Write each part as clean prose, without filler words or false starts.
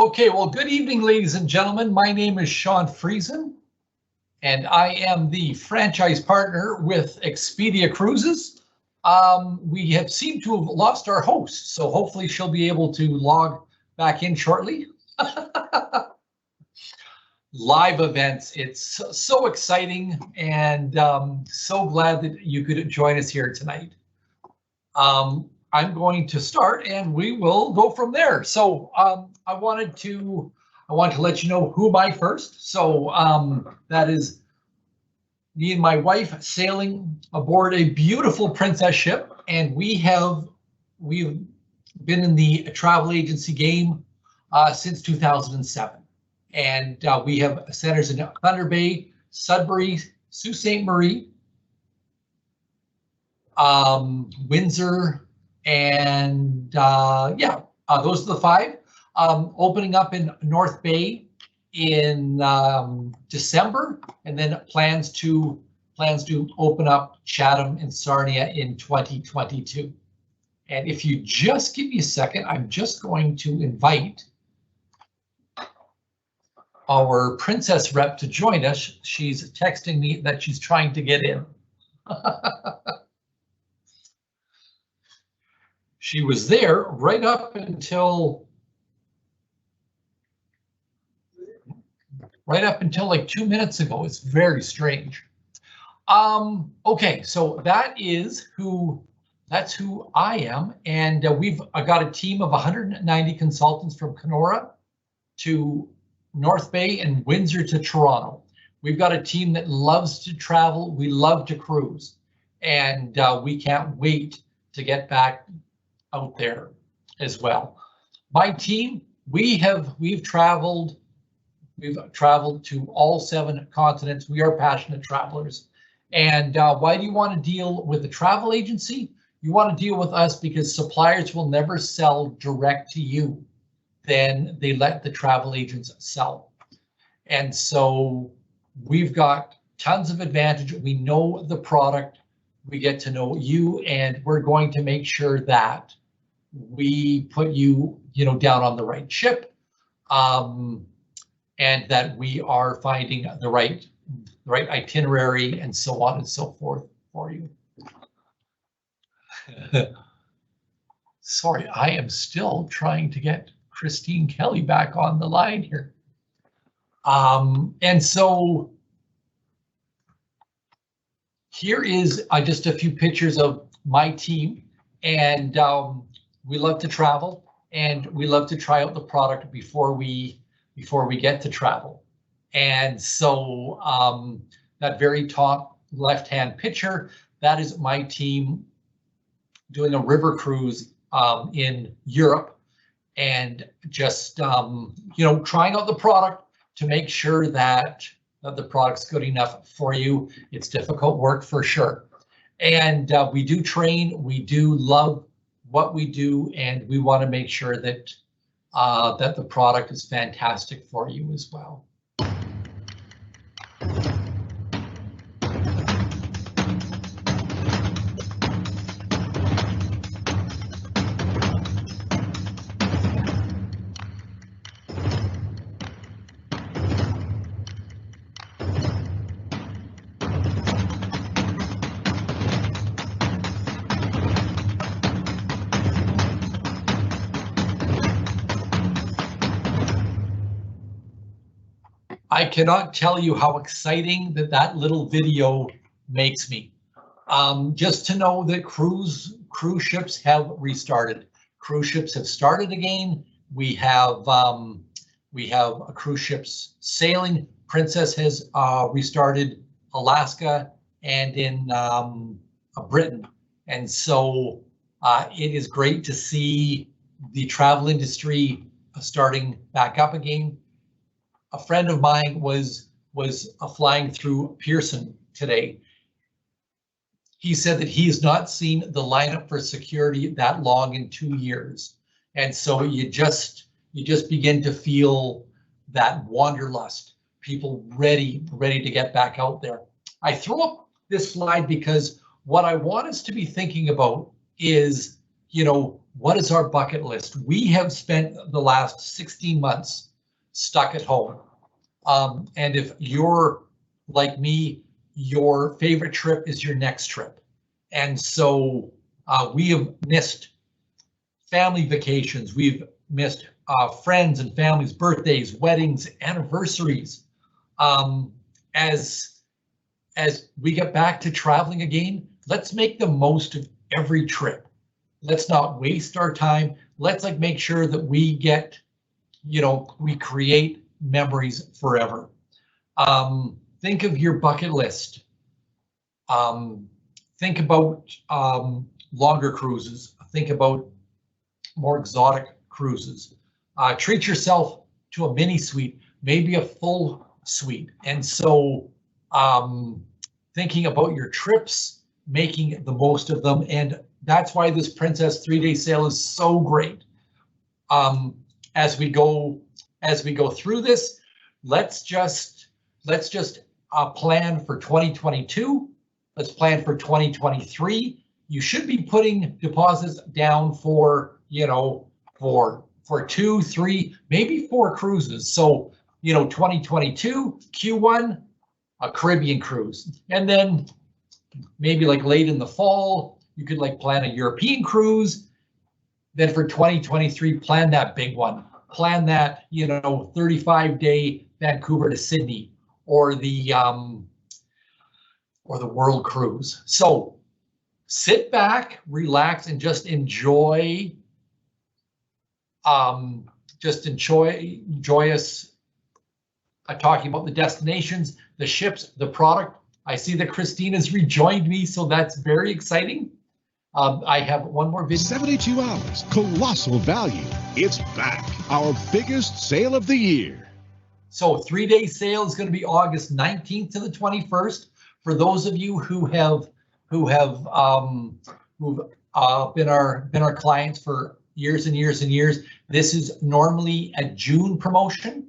Okay, well, good evening, ladies and gentlemen. My name is Sean Friesen, and I am the franchise partner with Expedia Cruises. We have seemed to have lost our host, so hopefully she'll be able to log back in shortly. Live events, it's so exciting, and so glad that you could join us here tonight. I'm going to start and we will go from there. So I wanted to let you know who am I first. So that is me and my wife sailing aboard a beautiful princess ship, and we've been in the travel agency game since 2007, and we have centers in Thunder Bay, Sudbury, Sault Ste. Marie, Windsor, and those are the five. Opening up in North Bay in December, and then plans to open up Chatham and Sarnia in 2022. And if you just give me a second, I'm just going to invite our princess rep to join us. She's texting me that she's trying to get in. She was there right up until like 2 minutes ago. It's very strange. Okay, so that's who I am, and we've got a team of 190 consultants from Kenora to North Bay and Windsor to Toronto. We've got a team that loves to travel. We love to cruise, and we can't wait to get back out there as well. My team, we've traveled to all 7 continents. We are passionate travelers. And why do you want to deal with a travel agency? You want to deal with us because suppliers will never sell direct to you. Then they let the travel agents sell. And so we've got tons of advantage. We know the product, we get to know you, and we're going to make sure that we put you, down on the right ship, and that we are finding the right itinerary and so on and so forth for you. Sorry, I am still trying to get Christine Kelly back on the line here. And so here is just a few pictures of my team, and we love to travel, and we love to try out the product before we get to travel. And so that very top left-hand picture, that is my team doing a river cruise in Europe, and just trying out the product to make sure that the product's good enough for you. It's difficult work for sure, and we do train. We do love what we do, and we want to make sure that that the product is fantastic for you as well. I cannot tell you how exciting that little video makes me. Just to know that cruise ships have restarted. Cruise ships have started again. We have cruise ships sailing. Princess has restarted Alaska and in Britain, and so it is great to see the travel industry starting back up again. A friend of mine was flying through Pearson today. He said that he's not seen the lineup for security that long in 2 years, and so you just begin to feel that wanderlust. People ready to get back out there. I throw up this slide because what I want us to be thinking about is, what is our bucket list? We have spent the last 16 months stuck at home. And if you're like me, your favorite trip is your next trip. And so we have missed family vacations. We've missed friends and families' birthdays, weddings, anniversaries. As we get back to traveling again, let's make the most of every trip. Let's not waste our time. Let's make sure that we get, we create memories forever. Think of your bucket list. Think about longer cruises. Think about more exotic cruises. Treat yourself to a mini suite, maybe a full suite. And so thinking about your trips, making the most of them. And that's why this Princess 3-day sale is so great. As we go through this, let's just plan for 2022. Let's plan for 2023. You should be putting deposits down for, for 2, 3, maybe 4 cruises. So, 2022 Q1, a Caribbean cruise, and then maybe late in the fall, you could plan a European cruise. Then for 2023, plan that big one. Plan that 35-day Vancouver to Sydney, or the world cruise. So sit back, relax, and just enjoy. Enjoy us talking about the destinations, the ships, the product. I see that Christine has rejoined me, so that's very exciting. I have one more video. 72 hours, colossal value. It's back, our biggest sale of the year. So 3-day sale is going to be August 19th to the 21st. For those of you who have been our clients for years and years and years, this is normally a June promotion,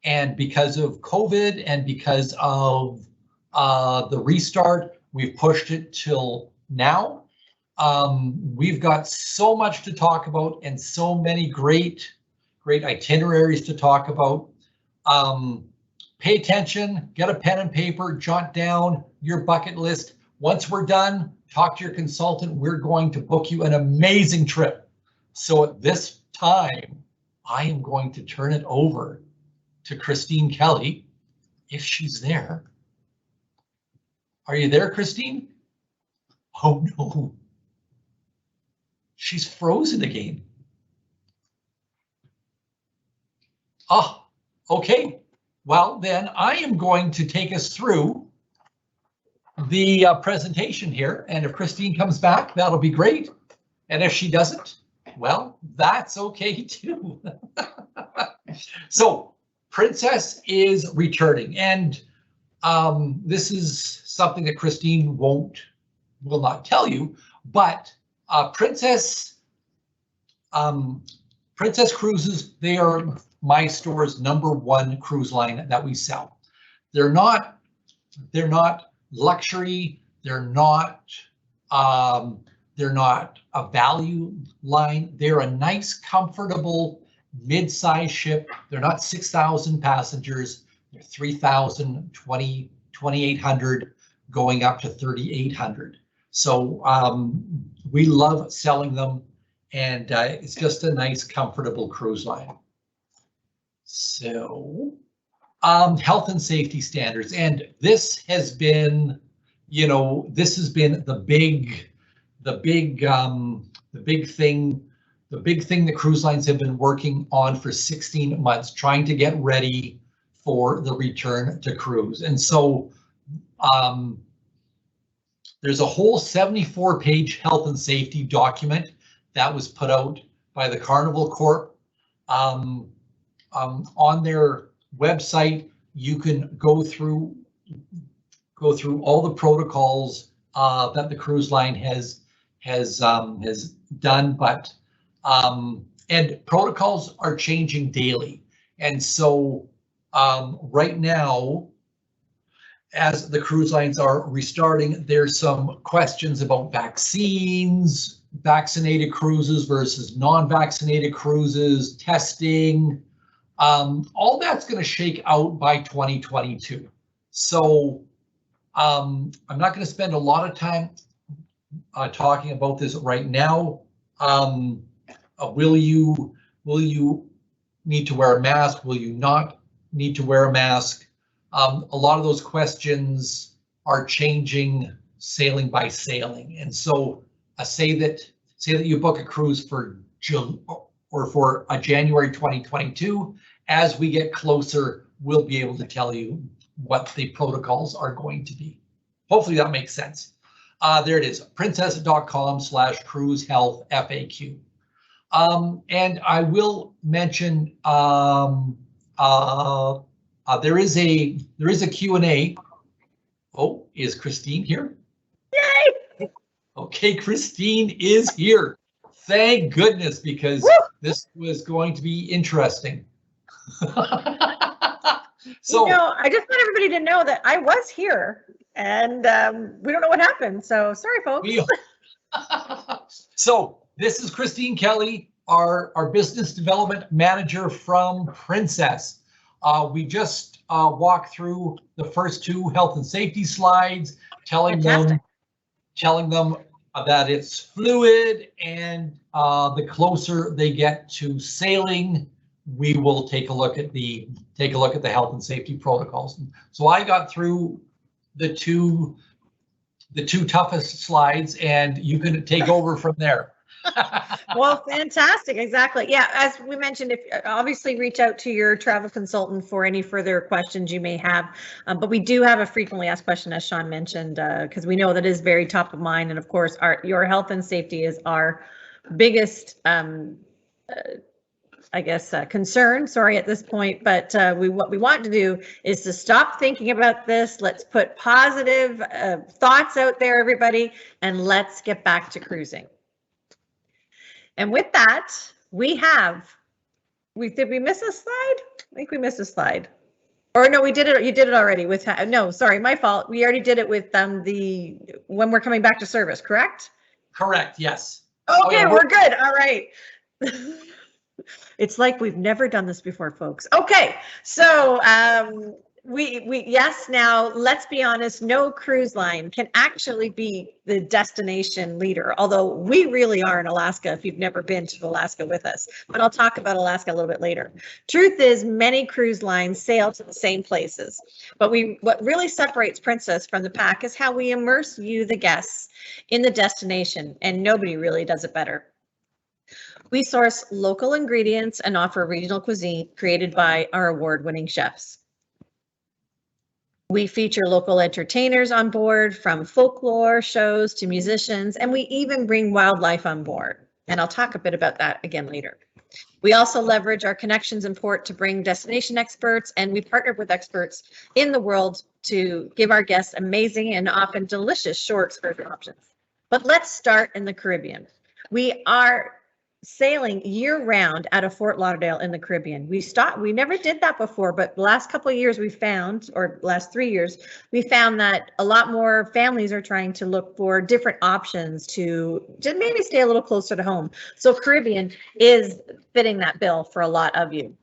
and because of COVID and because of the restart, we've pushed it till now. We've got so much to talk about and so many great itineraries to talk about. Pay attention, get a pen and paper, jot down your bucket list. Once we're done, talk to your consultant. We're going to book you an amazing trip. So at this time, I am going to turn it over to Christine Kelly, if she's there. Are you there, Christine? Oh no. She's frozen again. Oh, okay. Well, then I am going to take us through the presentation here. And if Christine comes back, that'll be great. And if she doesn't, well, that's okay too. So Princess is returning. And this is something that Christine will not tell you, but Princess Cruises, they are my store's #1 cruise line that we sell. They're not luxury. They're not a value line. They're a nice, comfortable mid-size ship. They're not 6,000 passengers. They're 3,000, 2,800, going up to 3,800. So we love selling them, and it's just a nice, comfortable cruise line. So health and safety standards, and this has been, this has been the big thing that cruise lines have been working on for 16 months, trying to get ready for the return to cruise. And so there's a whole 74-page health and safety document that was put out by the Carnival Corp. On their website, you can go through all the protocols that the cruise line has done, but and protocols are changing daily. And so right now, as the cruise lines are restarting, there's some questions about vaccines, vaccinated cruises versus non-vaccinated cruises, testing, all that's going to shake out by 2022. So I'm not going to spend a lot of time talking about this right now. Will you need to wear a mask? Will you not need to wear a mask? A lot of those questions are changing sailing by sailing, and so say that you book a cruise for January 2022. As we get closer, we'll be able to tell you what the protocols are going to be. Hopefully that makes sense. There it is, princess.com/cruise health FAQ. And I will mention there is a Q&A. Oh, is Christine here? Yay! Okay, Christine is here. Thank goodness, because Woo! This was going to be interesting. So, I just want everybody to know that I was here, and we don't know what happened. So sorry, folks. So this is Christine Kelly, our business development manager from Princess. We just walked through the first two health and safety slides, telling them that it's fluid, and the closer they get to sailing, we will take a look at the health and safety protocols. So I got through the two toughest slides, and you can take over from there. Well, fantastic. Exactly. Yeah. As we mentioned, if obviously reach out to your travel consultant for any further questions you may have. But we do have a frequently asked question, as Sean mentioned, because we know that is very top of mind. And of course, your health and safety is our biggest, concern. Sorry at this point, but what we want to do is to stop thinking about this. Let's put positive thoughts out there, everybody, and let's get back to cruising. And with that, did we miss a slide? I think we missed a slide. Or no, we did it. You did it already with, no, sorry, my fault. We already did it with when we're coming back to service, correct? Correct, yes. Okay, we're good. All right. It's like we've never done this before, folks. Okay, so yes, now let's be honest, no cruise line can actually be the destination leader, although we really are in Alaska if you've never been to Alaska with us. But I'll talk about Alaska a little bit later. Truth is, many cruise lines sail to the same places, but what really separates Princess from the pack is how we immerse you, the guests, in the destination, and nobody really does it better. We source local ingredients and offer regional cuisine created by our award-winning chefs. We feature local entertainers on board, from folklore shows to musicians, and we even bring wildlife on board. And I'll talk a bit about that again later. We also leverage our connections in port to bring destination experts, and we partner with experts in the world to give our guests amazing and often delicious shore excursion options. But let's start in the Caribbean. We are sailing year-round out of Fort Lauderdale in the Caribbean. We never did that before, but the last couple of years we found, or last 3 years, we found that a lot more families are trying to look for different options to maybe stay a little closer to home. So Caribbean is fitting that bill for a lot of you.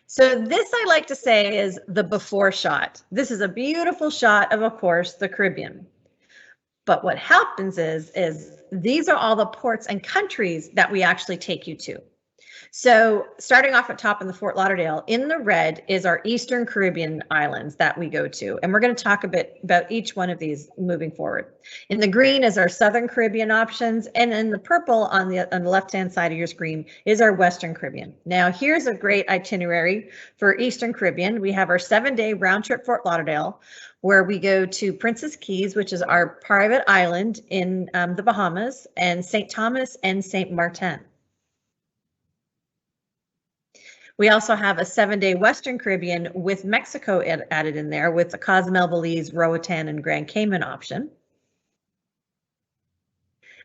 So this, I like to say, is the before shot. This is a beautiful shot of course, the Caribbean. But what happens is these are all the ports and countries that we actually take you to. So starting off at top in the Fort Lauderdale, in the red is our Eastern Caribbean islands that we go to. And we're going to talk a bit about each one of these moving forward. In the green is our Southern Caribbean options. And in the purple on the left-hand side of your screen is our Western Caribbean. Now, here's a great itinerary for Eastern Caribbean. We have our 7-day round trip Fort Lauderdale, where we go to Princess Keys, which is our private island in the Bahamas, and St. Thomas and St. Martin. We also have a 7-day Western Caribbean with Mexico added in there with the Cozumel, Belize, Roatan, and Grand Cayman option.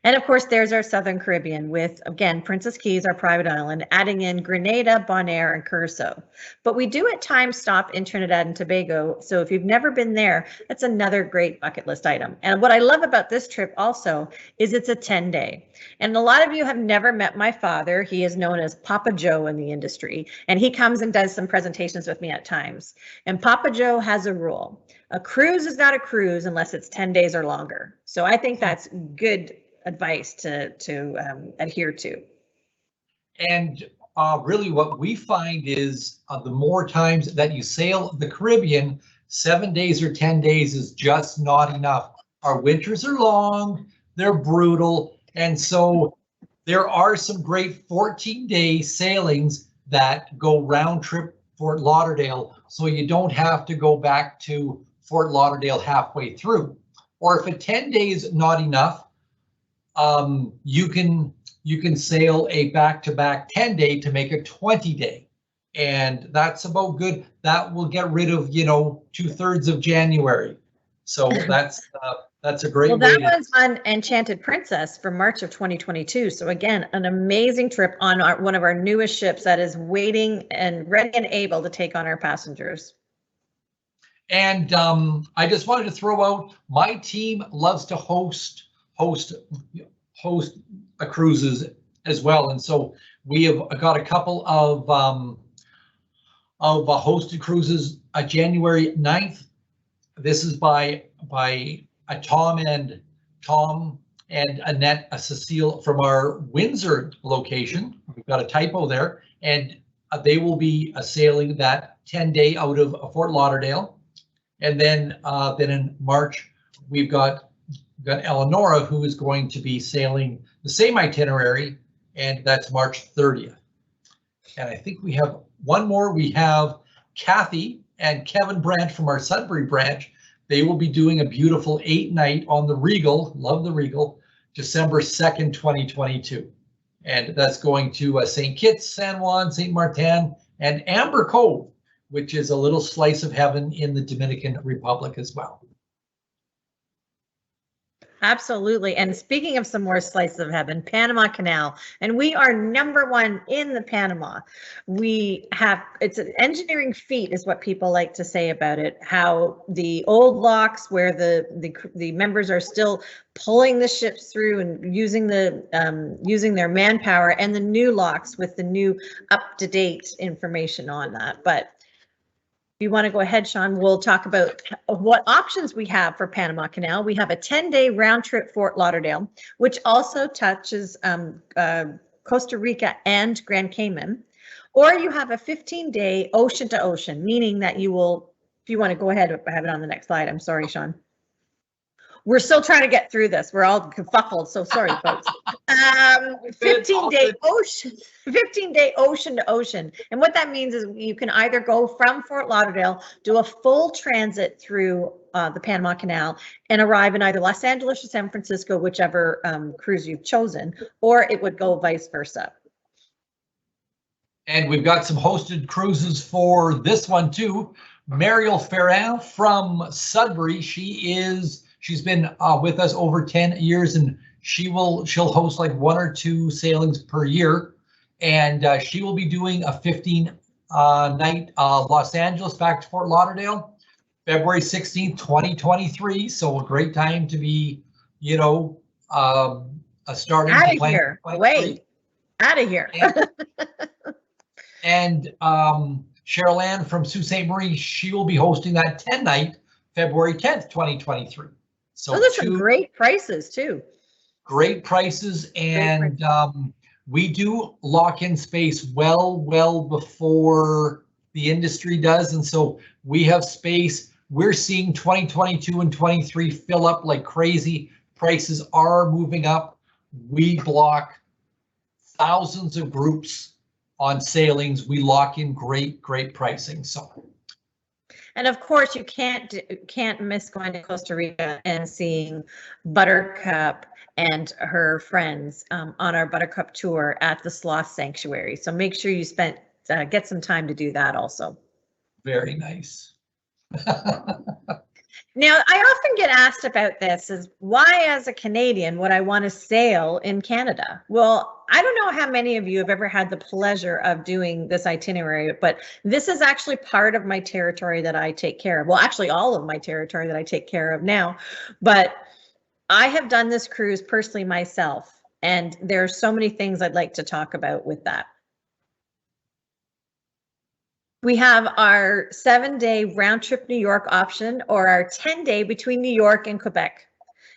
And of course, there's our Southern Caribbean with, again, Princess Keys, our private island, adding in Grenada, Bonaire, and Curacao. But we do at times stop in Trinidad and Tobago. So if you've never been there, that's another great bucket list item. And what I love about this trip also is it's a 10-day. And a lot of you have never met my father. He is known as Papa Joe in the industry. And he comes and does some presentations with me at times. And Papa Joe has a rule. A cruise is not a cruise unless it's 10 days or longer. So I think that's good advice to adhere to. And really what we find is the more times that you sail the Caribbean, 7 days or 10 days is just not enough. Our winters are long, they're brutal, and so there are some great 14-day sailings that go round trip Fort Lauderdale, so you don't have to go back to Fort Lauderdale halfway through. Or if a 10-day is not enough, you can sail a back-to-back 10-day to make a 20-day, and that's about good. That will get rid of 2/3 of January. So that's a great. Well, that was on Enchanted Princess for March of 2022. So again, an amazing trip on one of our newest ships that is waiting and ready and able to take on our passengers. And I just wanted to throw out, my team loves to host cruises as well, and so we have got a couple of hosted cruises. January 9th. This is by Tom and Annette Cecile from our Windsor location. We've got a typo there, and they will be sailing that 10-day out of Fort Lauderdale. And then in March, we've got Eleonora, who is going to be sailing the same itinerary, and that's March 30th. And I think we have one more. We have Kathy and Kevin Branch from our Sudbury branch. They will be doing a beautiful 8-night on the Regal, love the Regal, December 2nd, 2022. And that's going to St. Kitts, San Juan, St. Martin, and Amber Cove, which is a little slice of heaven in the Dominican Republic as well. Absolutely. And speaking of some more slices of heaven, Panama Canal, and we are #1 in the Panama. It's an engineering feat is what people like to say about it, how the old locks where the members are still pulling the ships through and using their manpower, and the new locks with the new up-to-date information on that. But if you want to go ahead, Sean, we'll talk about what options we have for Panama Canal. We have a 10-day round trip Fort Lauderdale, which also touches Costa Rica and Grand Cayman. Or you have a 15-day ocean to ocean, meaning that you will, if you want to go ahead, I have it on the next slide. I'm sorry, Sean. We're still trying to get through this. We're all kerfuffled, so sorry, folks. 15-day ocean to ocean. And what that means is you can either go from Fort Lauderdale, do a full transit through the Panama Canal, and arrive in either Los Angeles or San Francisco, whichever cruise you've chosen, or it would go vice versa. And we've got some hosted cruises for this one too. Mariel Ferrin from Sudbury, she's been with us over 10 years, and she'll host like 1 or 2 sailings per year, and she will be doing a 15-night Los Angeles back to Fort Lauderdale, February 16th, 2023. So a great time to be, starting out to of plan. Here. Wait, out of here. And Cheryl Ann from Sault Ste. Marie, she will be hosting that 10-night February 10th, 2023. So those are some great prices too. Great prices, and we do lock in space well before the industry does, and so we have space. We're seeing 2022 and 23 fill up like crazy. Prices are moving up. We block thousands of groups on sailings. We lock in great pricing. So. And of course, you can't miss going to Costa Rica and seeing Buttercup and her friends on our Buttercup tour at the Sloth Sanctuary. So make sure you get some time to do that also. Very nice. Now, I often get asked about this is why, as a Canadian, would I want to sail in Canada? Well, I don't know how many of you have ever had the pleasure of doing this itinerary, but this is actually part of my territory that I take care of. Well, actually, all of my territory that I take care of now. But I have done this cruise personally myself, and there are so many things I'd like to talk about with that. We have our 7-day round trip New York option or our 10-day between New York and Quebec.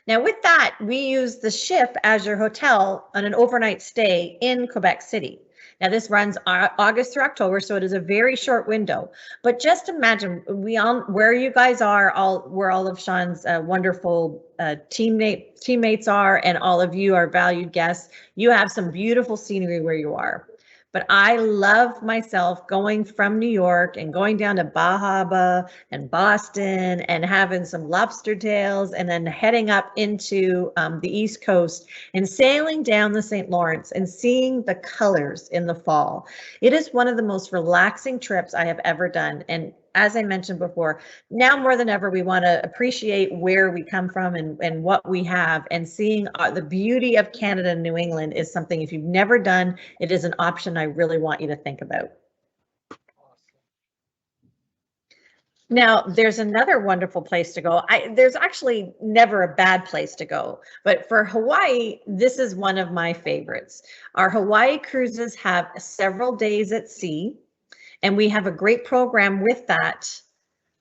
Now with that, we use the ship as your hotel on an overnight stay in Quebec City. Now this runs August through October, so it is a very short window. But just imagine where you guys are, where all of Sean's wonderful teammates are, and all of you are valued guests. You have some beautiful scenery where you are. But I love myself going from New York and going down to Bahaba and Boston and having some lobster tails and then heading up into the East Coast and sailing down the St. Lawrence and seeing the colors in the fall. It is one of the most relaxing trips I have ever done. And as I mentioned before, now more than ever, we want to appreciate where we come from and what we have, and seeing the beauty of Canada and New England is something, if you've never done, it is an option I really want you to think about. Now, there's another wonderful place to go. There's actually never a bad place to go, but for Hawaii, this is one of my favorites. Our Hawaii cruises have several days at sea. And we have a great program with that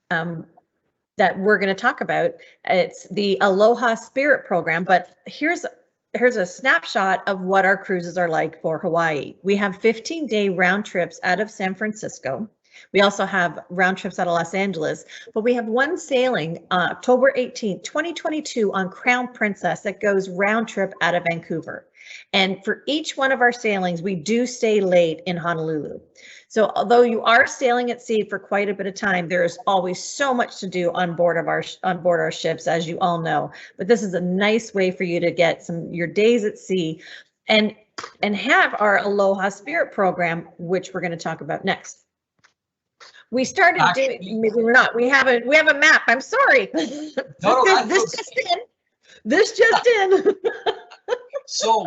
that we're going to talk about. It's the Aloha Spirit program, but here's a snapshot of what our cruises are like for Hawaii. We have 15-day round trips out of San Francisco. We also have round trips out of Los Angeles, but we have one sailing October 18th, 2022 on Crown Princess that goes round trip out of Vancouver. And for each one of our sailings, we do stay late in Honolulu. So although you are sailing at sea for quite a bit of time, there is always so much to do on board our ships, as you all know. But this is a nice way for you to get your days at sea and have our Aloha Spirit program, which we're going to talk about next. We started doing, maybe we're not. We have a map. I'm sorry. No, this just in. So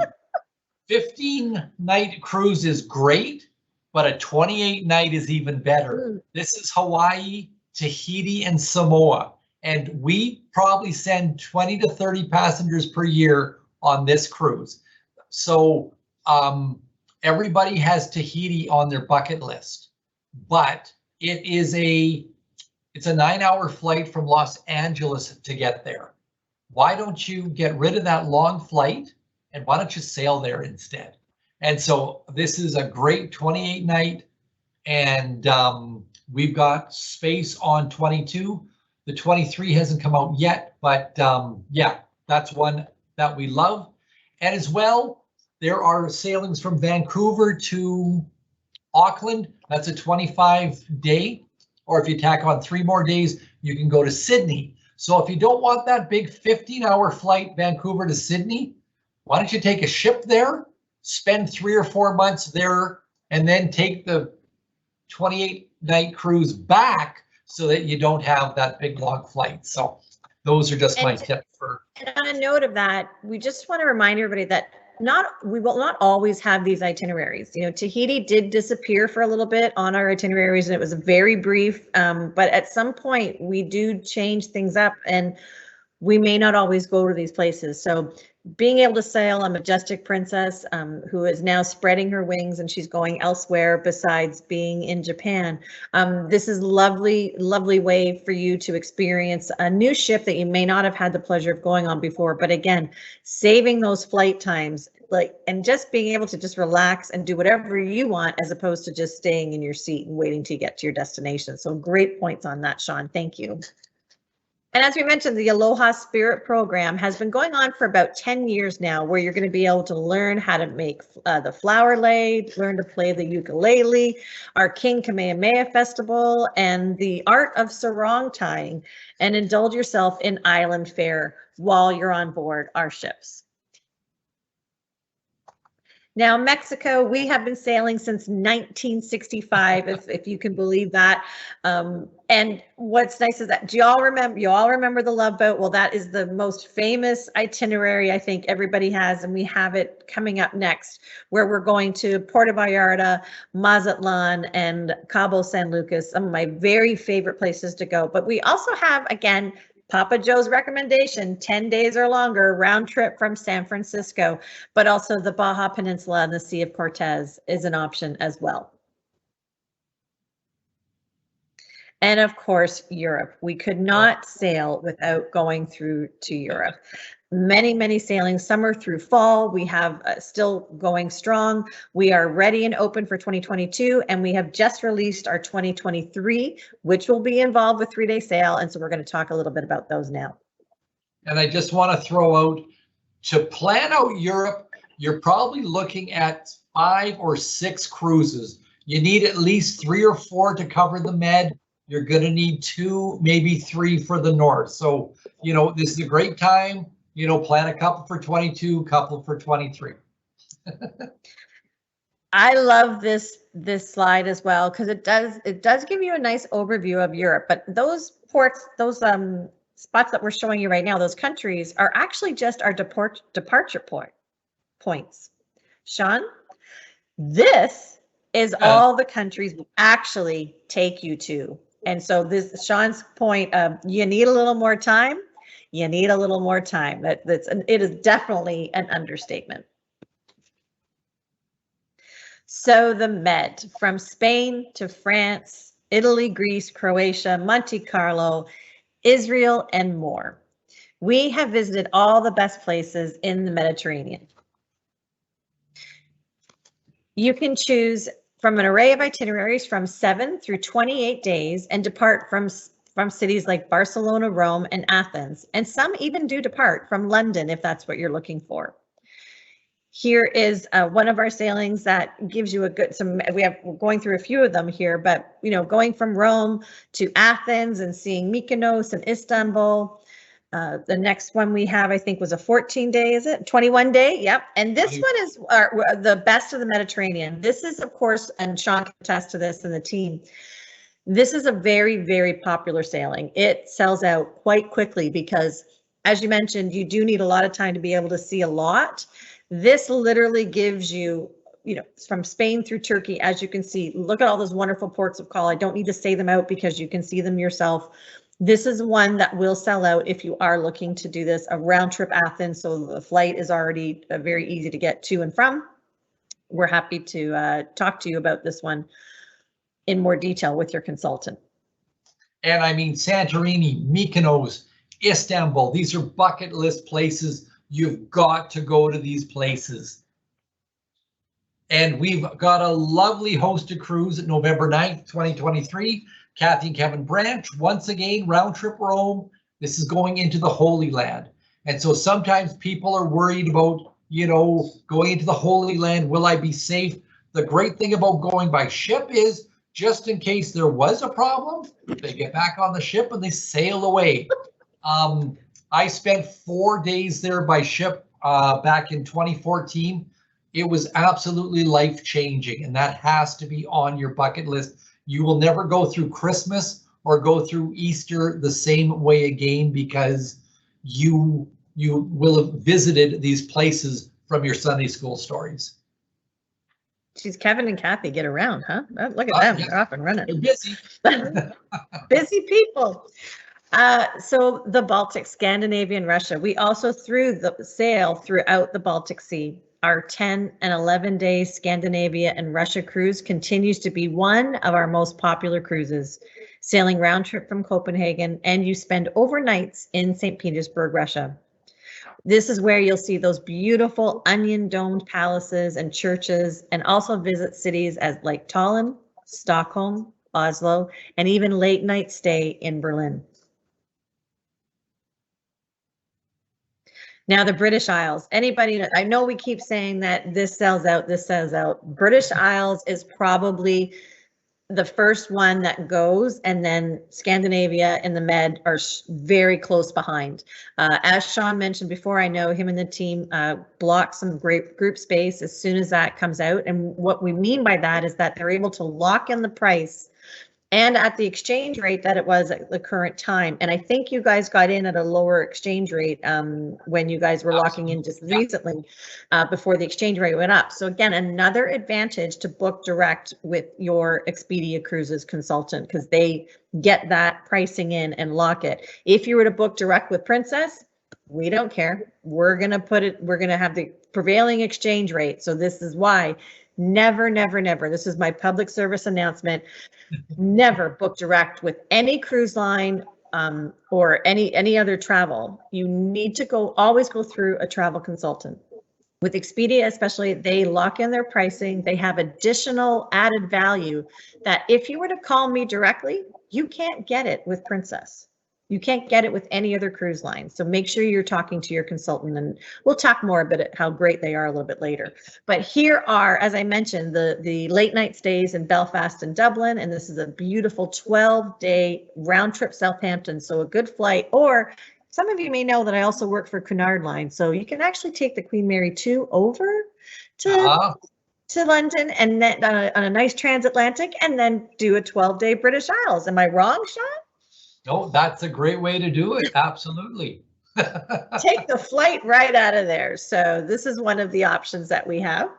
15-night cruise is great, but a 28-night is even better. This is Hawaii, Tahiti, and Samoa. And we probably send 20 to 30 passengers per year on this cruise. So everybody has Tahiti on their bucket list, but it's a 9-hour flight from Los Angeles to get there. Why don't you get rid of that long flight and why don't you sail there instead? And so this is a great 28-night, and we've got space on 22. The 23 hasn't come out yet, but yeah, that's one that we love. And as well, there are sailings from Vancouver to Auckland. That's a 25-day, or if you tack on 3 more days, you can go to Sydney. So if you don't want that big 15-hour flight, Vancouver to Sydney, why don't you take a ship there, spend 3 or 4 months there, and then take the 28-night cruise back so that you don't have that big long flight. So those are just my tips for. And on a note of that, we just want to remind everybody that we will not always have these itineraries. You know, Tahiti did disappear for a little bit on our itineraries, and it was very brief. But at some point, we do change things up, and we may not always go to these places. So being able to sail a Majestic Princess, who is now spreading her wings and she's going elsewhere besides being in Japan. This is lovely, lovely way for you to experience a new ship that you may not have had the pleasure of going on before. But again, saving those flight times, and just being able to just relax and do whatever you want, as opposed to just staying in your seat and waiting to get to your destination. So great points on that, Sean. Thank you. And as we mentioned, the Aloha Spirit program has been going on for about 10 years now, where you're going to be able to learn how to make the flower lei, learn to play the ukulele, our King Kamehameha Festival, and the art of sarong tying, and indulge yourself in island fare while you're on board our ships. Now, Mexico, we have been sailing since 1965, if you can believe that. And what's nice is that you all remember the Love Boat? Well, that is the most famous itinerary I think everybody has, and we have it coming up next, where we're going to Puerto Vallarta, Mazatlan, and Cabo San Lucas, some of my very favorite places to go. But we also have, again, Papa Joe's recommendation, 10 days or longer round trip from San Francisco, but also the Baja Peninsula and the Sea of Cortez is an option as well. And of course, Europe. We could not sail without going through to Europe. Many sailings, summer through fall. We have still going strong. We are ready and open for 2022, and we have just released our 2023, which will be involved with 3-day sail. And so we're going to talk a little bit about those now. And I just want to throw out, to plan out Europe, you're probably looking at 5 or 6 cruises. You need at least 3 or 4 to cover the Med. You're going to need 2, maybe 3 for the North. So, you know, this is a great time. You know, plan a couple for 22, couple for 23. I love this slide as well, because it does give you a nice overview of Europe. But those ports, those spots that we're showing you right now, those countries are actually just our departure points. Sean, this is all the countries we actually take you to. And so this, Sean's point, you need a little more time. You need a little more time. It is definitely an understatement. So the Med, from Spain to France, Italy, Greece, Croatia, Monte Carlo, Israel, and more. We have visited all the best places in the Mediterranean. You can choose from an array of itineraries from 7 through 28 days and depart from cities like Barcelona, Rome, and Athens. And some even do depart from London if that's what you're looking for. Here is one of our sailings that gives you a good, we're going through a few of them here, but you know, going from Rome to Athens and seeing Mykonos and Istanbul. The next one we have, I think, was a 14-day, is it? 21-day, yep. And this one is the best of the Mediterranean. This is, of course, and Sean can attest to this and the team, this is a very popular sailing. It sells out quite quickly because, as you mentioned, you do need a lot of time to be able to see a lot. This literally gives you, you know, from Spain through Turkey, as you can see, look at all those wonderful ports of call. I don't need to say them out because you can see them yourself. This is one that will sell out if you are looking to do this, a round trip Athens. So the flight is already very easy to get to and from. We're happy to talk to you about this one in more detail with your consultant. And I mean, Santorini, Mykonos, Istanbul, these are bucket list places. You've got to go to these places. And we've got a lovely hosted cruise at November 9th, 2023. Kathy and Kevin Branch, once again, round trip Rome. This is going into the Holy Land. And so sometimes people are worried about, you know, going into the Holy Land. Will I be safe? The great thing about going by ship is, just in case there was a problem, they get back on the ship and they sail away. I spent 4 days there by ship back in 2014. It was absolutely life-changing, and that has to be on your bucket list. You will never go through Christmas or go through Easter the same way again, because you will have visited these places from your Sunday school stories. Geez, Kevin and Kathy get around, huh? Look at them, they're off and running. They're busy. Busy people. So the Baltic, Scandinavian Russia. We also sail throughout the Baltic Sea. Our 10 and 11-day Scandinavia and Russia cruise continues to be one of our most popular cruises, sailing round trip from Copenhagen, and you spend overnights in St. Petersburg, Russia. This is where you'll see those beautiful onion-domed palaces and churches, and also visit cities like Tallinn, Stockholm, Oslo, and even late night stay in Berlin. Now the British Isles, anybody, I know we keep saying that this sells out, British Isles is probably the first one that goes, and then Scandinavia and the Med are very close behind. As Sean mentioned before, I know him and the team block some great group space as soon as that comes out. And what we mean by that is that they're able to lock in the price and at the exchange rate that it was at the current time. And I think you guys got in at a lower exchange rate when you guys were locking in just recently before the exchange rate went up. So again, another advantage to book direct with your Expedia Cruises consultant, because they get that pricing in and lock it. If you were to book direct with Princess, we don't care. We're going to have the prevailing exchange rate. So this is why never, this is my public service announcement, never book direct with any cruise line or any other travel. You need to always go through a travel consultant. With Expedia especially, they lock in their pricing. They have additional added value that if you were to call me directly, you can't get it with Princess. You can't get it with any other cruise line. So make sure you're talking to your consultant, and we'll talk more about how great they are a little bit later. But here are, as I mentioned, the late night stays in Belfast and Dublin, and this is a beautiful 12-day round trip Southampton. So a good flight. Or some of you may know that I also work for Cunard Line. So you can actually take the Queen Mary 2 over to London, and then on a nice transatlantic, and then do a 12-day British Isles. Am I wrong, Sean? No, that's a great way to do it. Absolutely. Take the flight right out of there. So this is one of the options that we have.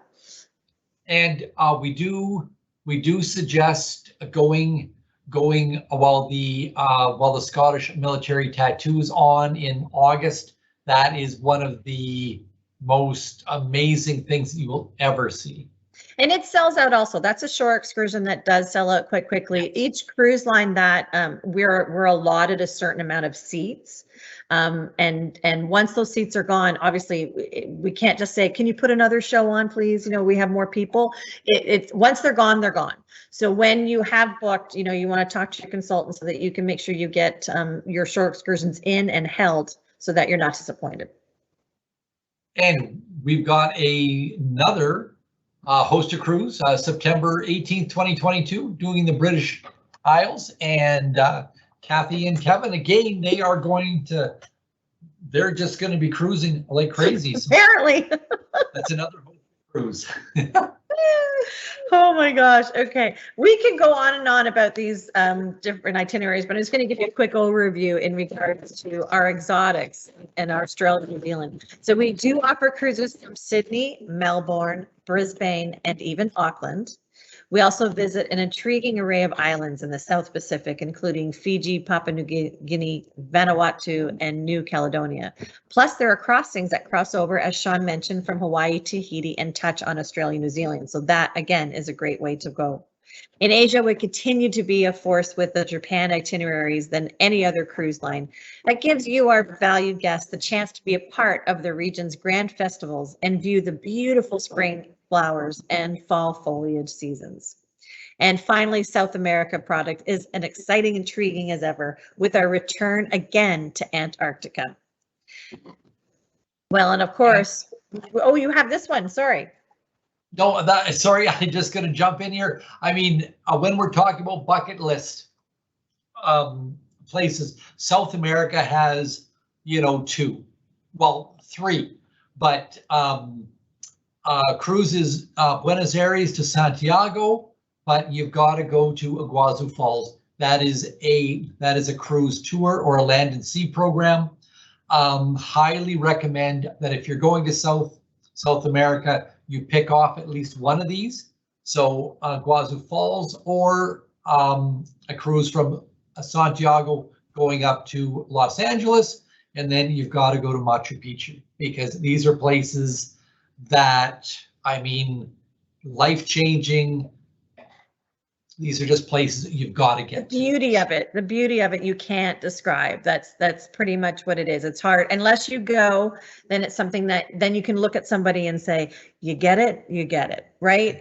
And we do suggest going while the Scottish military tattoo is on in August. That is one of the most amazing things you will ever see. And it sells out also. That's a shore excursion that does sell out quite quickly. Each cruise line that we're allotted a certain amount of seats. And once those seats are gone, obviously we can't just say, can you put another show on, please? You know, we have more people. It's once they're gone, they're gone. So when you have booked, you know, you want to talk to your consultant so that you can make sure you get your shore excursions in and held so that you're not disappointed. And we've got another host a cruise, September 18th, 2022, doing the British Isles, and Kathy and Kevin, again, they're just going to be cruising like crazy. So apparently. That's another cruise. Oh my gosh. Okay. We can go on and on about these different itineraries, but I'm just going to give you a quick overview in regards to our exotics and our Australia, New Zealand. So we do offer cruises from Sydney, Melbourne, Brisbane, and even Auckland. We also visit an intriguing array of islands in the South Pacific, including Fiji, Papua New Guinea, Vanuatu, and New Caledonia. Plus, there are crossings that cross over, as Sean mentioned, from Hawaii to Tahiti and touch on Australia, New Zealand. So that, again, is a great way to go. In Asia, we continue to be a force with the Japan itineraries than any other cruise line. That gives you, our valued guests, the chance to be a part of the region's grand festivals and view the beautiful spring flowers and fall foliage seasons. And finally, South America product is an exciting, intriguing as ever, with our return again to Antarctica. Well, and of course, oh, you have this one, sorry. No, sorry, I'm just going to jump in here. I mean, when we're talking about bucket list places, South America has, you know, three, but cruises Buenos Aires to Santiago, but you've got to go to Iguazu Falls. That is a cruise tour or a land and sea program. Highly recommend that if you're going to South America, you pick off at least one of these. So Iguazu Falls, or a cruise from Santiago going up to Los Angeles, and then you've got to go to Machu Picchu, because these are places that, I mean, life-changing. These are just places that you've got to get to. The beauty of it, you can't describe. That's pretty much what it is. It's hard unless you go. Then it's something that then you can look at somebody and say, you get it, right?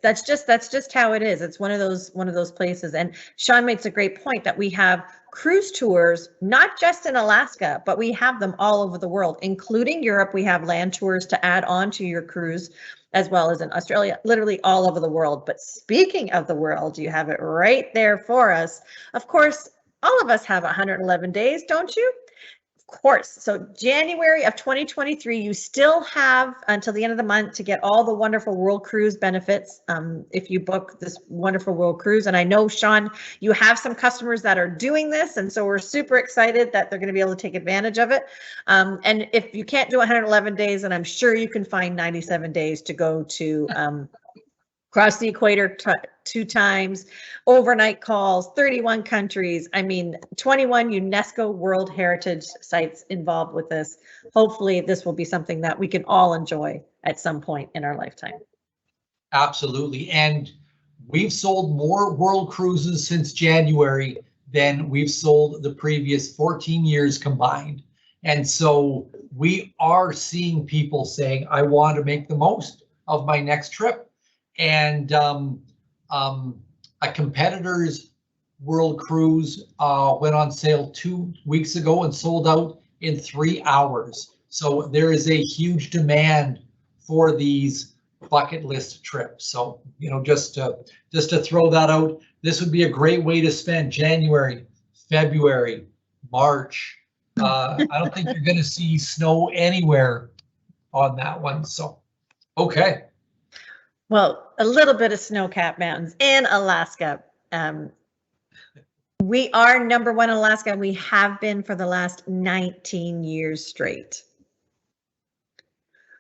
That's just how it is. It's one of those places. And Sean makes a great point that we have cruise tours, not just in Alaska, but we have them all over the world, including Europe. We have land tours to add on to your cruise. as well as in Australia, literally all over the world. But speaking of the world, you have it right there for us. Of course, all of us have 111 days, don't you? Of course. So January of 2023, you still have until the end of the month to get all the wonderful World Cruise benefits if you book this wonderful World Cruise. And I know, Sean, you have some customers that are doing this, and so we're super excited that they're going to be able to take advantage of it. And if you can't do 111 days, then I'm sure you can find 97 days to go to cross the equator 2 times, overnight calls, 31 countries. I mean, 21 UNESCO World Heritage Sites involved with this. Hopefully this will be something that we can all enjoy at some point in our lifetime. Absolutely. And we've sold more world cruises since January than we've sold the previous 14 years combined. And so we are seeing people saying, I want to make the most of my next trip. And a competitor's world cruise went on sale 2 weeks ago and sold out in 3 hours. So there is a huge demand for these bucket list trips. So, you know, just to throw that out, this would be a great way to spend January, February, March. I don't think you're going to see snow anywhere on that one. So, okay. Well, a little bit of snow-capped mountains in Alaska. We are #1 in Alaska, and we have been for the last 19 years straight.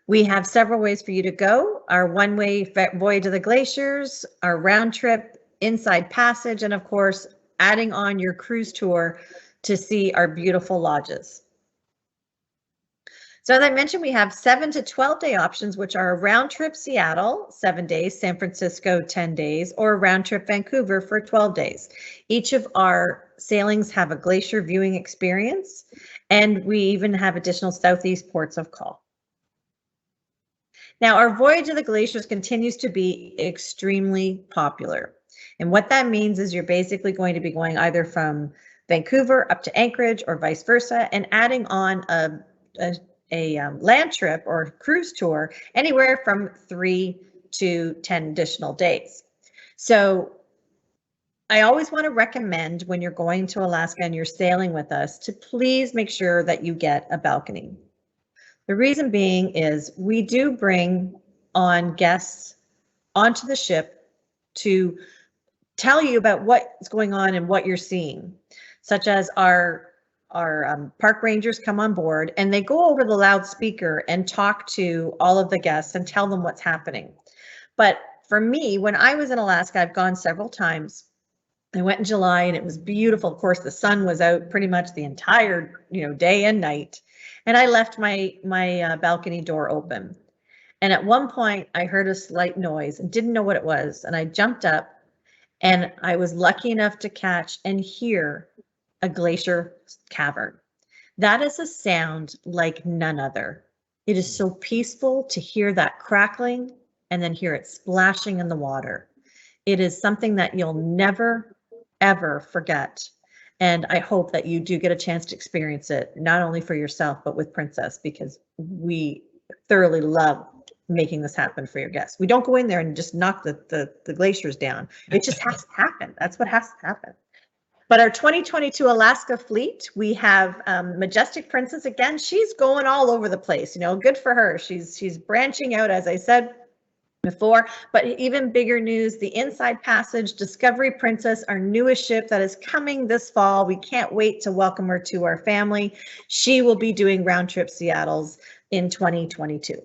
We have several ways for you to go. Our one-way Voyage of the Glaciers, our round trip, Inside Passage, and of course, adding on your cruise tour to see our beautiful lodges. So as I mentioned, we have 7 to 12 day options, which are a round trip Seattle, 7 days, San Francisco, 10 days, or a round trip Vancouver for 12 days. Each of our sailings have a glacier viewing experience, and we even have additional Southeast ports of call. Now, our Voyage of the Glaciers continues to be extremely popular. And what that means is you're basically going to be going either from Vancouver up to Anchorage or vice versa, and adding on a land trip or cruise tour anywhere from 3 to 10 additional days. So I always want to recommend when you're going to Alaska and you're sailing with us to please make sure that you get a balcony. The reason being is we do bring on guests onto the ship to tell you about what's going on and what you're seeing, such as our park rangers come on board and they go over the loudspeaker and talk to all of the guests and tell them what's happening. But for me, when I was in Alaska, I've gone several times. I went in July and it was beautiful. Of course, the sun was out pretty much the entire, day and night. And I left my balcony door open. And at one point I heard a slight noise and didn't know what it was. And I jumped up and I was lucky enough to catch and hear a glacier cavern. That is a sound like none other. It is so peaceful to hear that crackling and then hear it splashing in the water. It is something that you'll never, ever forget. And I hope that you do get a chance to experience it, not only for yourself, but with Princess, because we thoroughly love making this happen for your guests. We don't go in there and just knock the glaciers down. It just has to happen. That's what has to happen. But our 2022 Alaska fleet, we have Majestic Princess again. She's going all over the place, good for her. She's branching out, as I said before, but even bigger news, the Inside Passage Discovery Princess, our newest ship that is coming this fall. We can't wait to welcome her to our family. She will be doing round trip Seattles in 2022.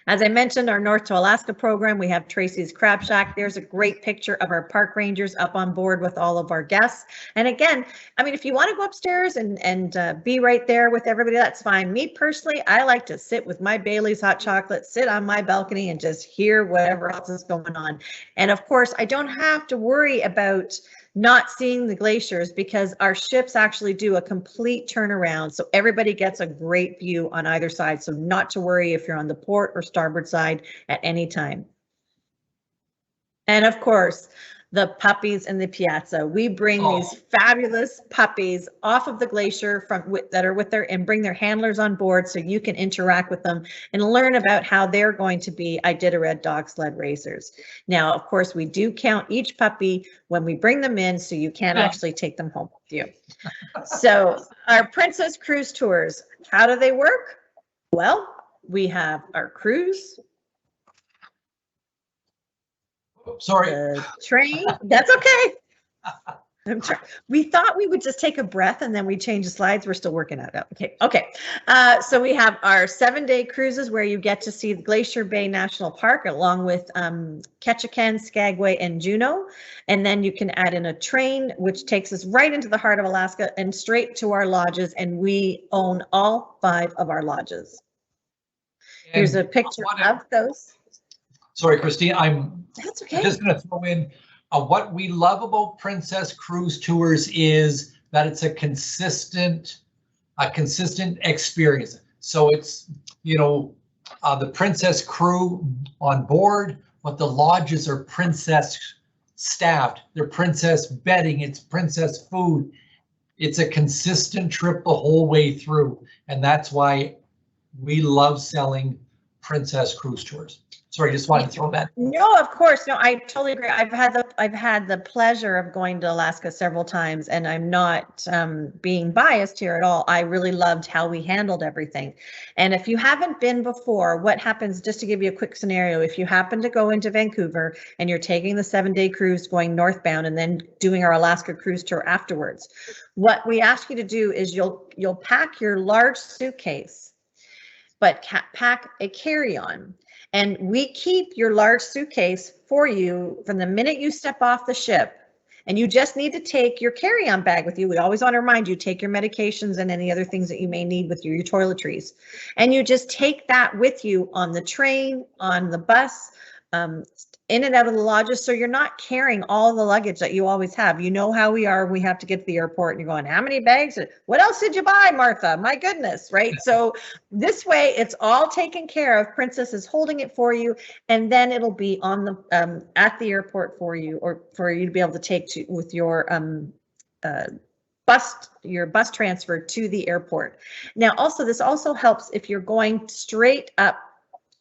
As I mentioned, our North to Alaska program, we have Tracy's Crab Shack. There's a great picture of our park rangers up on board with all of our guests. And again, if you want to go upstairs and be right there with everybody, that's fine. Me personally, I like to sit with my Bailey's hot chocolate, sit on my balcony and just hear whatever else is going on. And of course, I don't have to worry about not seeing the glaciers because our ships actually do a complete turnaround. So everybody gets a great view on either side. So not to worry if you're on the port or starboard side at any time. And of course, the puppies in the piazza. We bring these fabulous puppies off of the glacier that are with their and bring their handlers on board so you can interact with them and learn about how they're going to be Iditarod dog sled racers. Now, of course, we do count each puppy when we bring them in, so you can actually take them home with you. So our Princess Cruise Tours, how do they work? Well, we have our cruise. Sorry. The train. That's okay. We thought we would just take a breath and then we change the slides. We're still working out. Okay. So we have our 7-day cruises where you get to see the Glacier Bay National Park along with Ketchikan, Skagway, and Juneau. And then you can add in a train, which takes us right into the heart of Alaska and straight to our lodges. And we own all 5 of our lodges. And here's a picture of those. Sorry, Christine, That's okay. Just going to throw in what we love about Princess Cruise Tours is that it's a consistent experience. So it's, the Princess crew on board, but the lodges are Princess staffed. They're Princess bedding. It's Princess food. It's a consistent trip the whole way through, and that's why we love selling Princess Cruise Tours. Sorry, just wanted to throw that. No, of course. No, I totally agree. I've had the pleasure of going to Alaska several times, and I'm not being biased here at all. I really loved how we handled everything. And if you haven't been before, what happens, just to give you a quick scenario, if you happen to go into Vancouver and you're taking the 7-day cruise going northbound and then doing our Alaska cruise tour afterwards, what we ask you to do is you'll pack your large suitcase, but pack a carry-on. And we keep your large suitcase for you from the minute you step off the ship. And you just need to take your carry-on bag with you. We always want to remind you, take your medications and any other things that you may need with you, your toiletries. And you just take that with you on the train, on the bus, in and out of the lodges, so you're not carrying all the luggage that you always have. You know how we are. We have to get to the airport and you're going, how many bags? What else did you buy, Martha? My goodness, right? So this way it's all taken care of. Princess is holding it for you, and then it'll be on the at the airport for you, or for you to be able to take to with your bus transfer to the airport. Now, also, this also helps if you're going straight up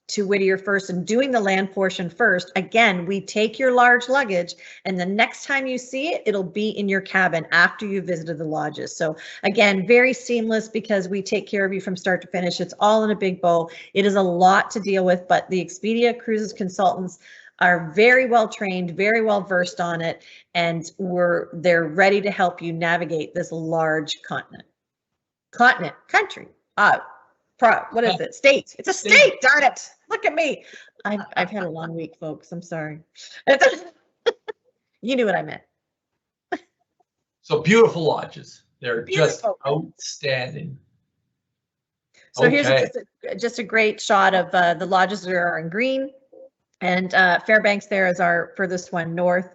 to Whittier first and doing the land portion first. Again, we take your large luggage, and the next time you see it, it'll be in your cabin after you visited the lodges. So again, very seamless because we take care of you from start to finish. It's all in a big bow. It is a lot to deal with, but the Expedia Cruises consultants are very well trained, very well versed on it, and they're ready to help you navigate this large country. What is it? State. It's a state. Darn it! Look at me. I've had a long week, folks. I'm sorry. You knew what I meant. So beautiful lodges. They're Beautiful. Just outstanding. So here's just a great shot of the lodges that are in green, and Fairbanks there is our furthest one north.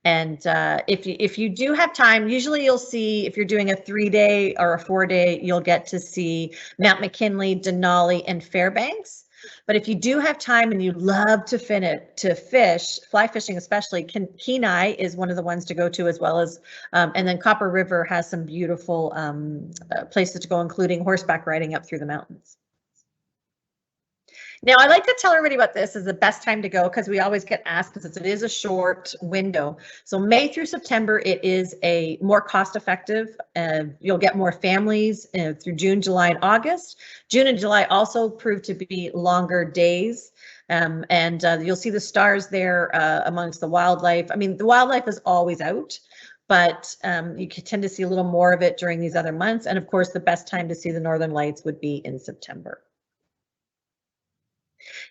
And if you do have time, usually you'll see, if you're doing a 3-day or a 4-day, you'll get to see Mount McKinley, Denali, and Fairbanks. But if you do have time and you love to fish, fly fishing especially, Kenai is one of the ones to go to, as well as, and then Copper River has some beautiful places to go, including horseback riding up through the mountains. Now, I like to tell everybody about this is the best time to go, because we always get asked, because it is a short window. So May through September, it is a more cost effective. You'll get more families through June, July, and August. June and July also prove to be longer days. And you'll see the stars there amongst the wildlife. I mean, the wildlife is always out, but you can tend to see a little more of it during these other months. And of course, the best time to see the Northern Lights would be in September.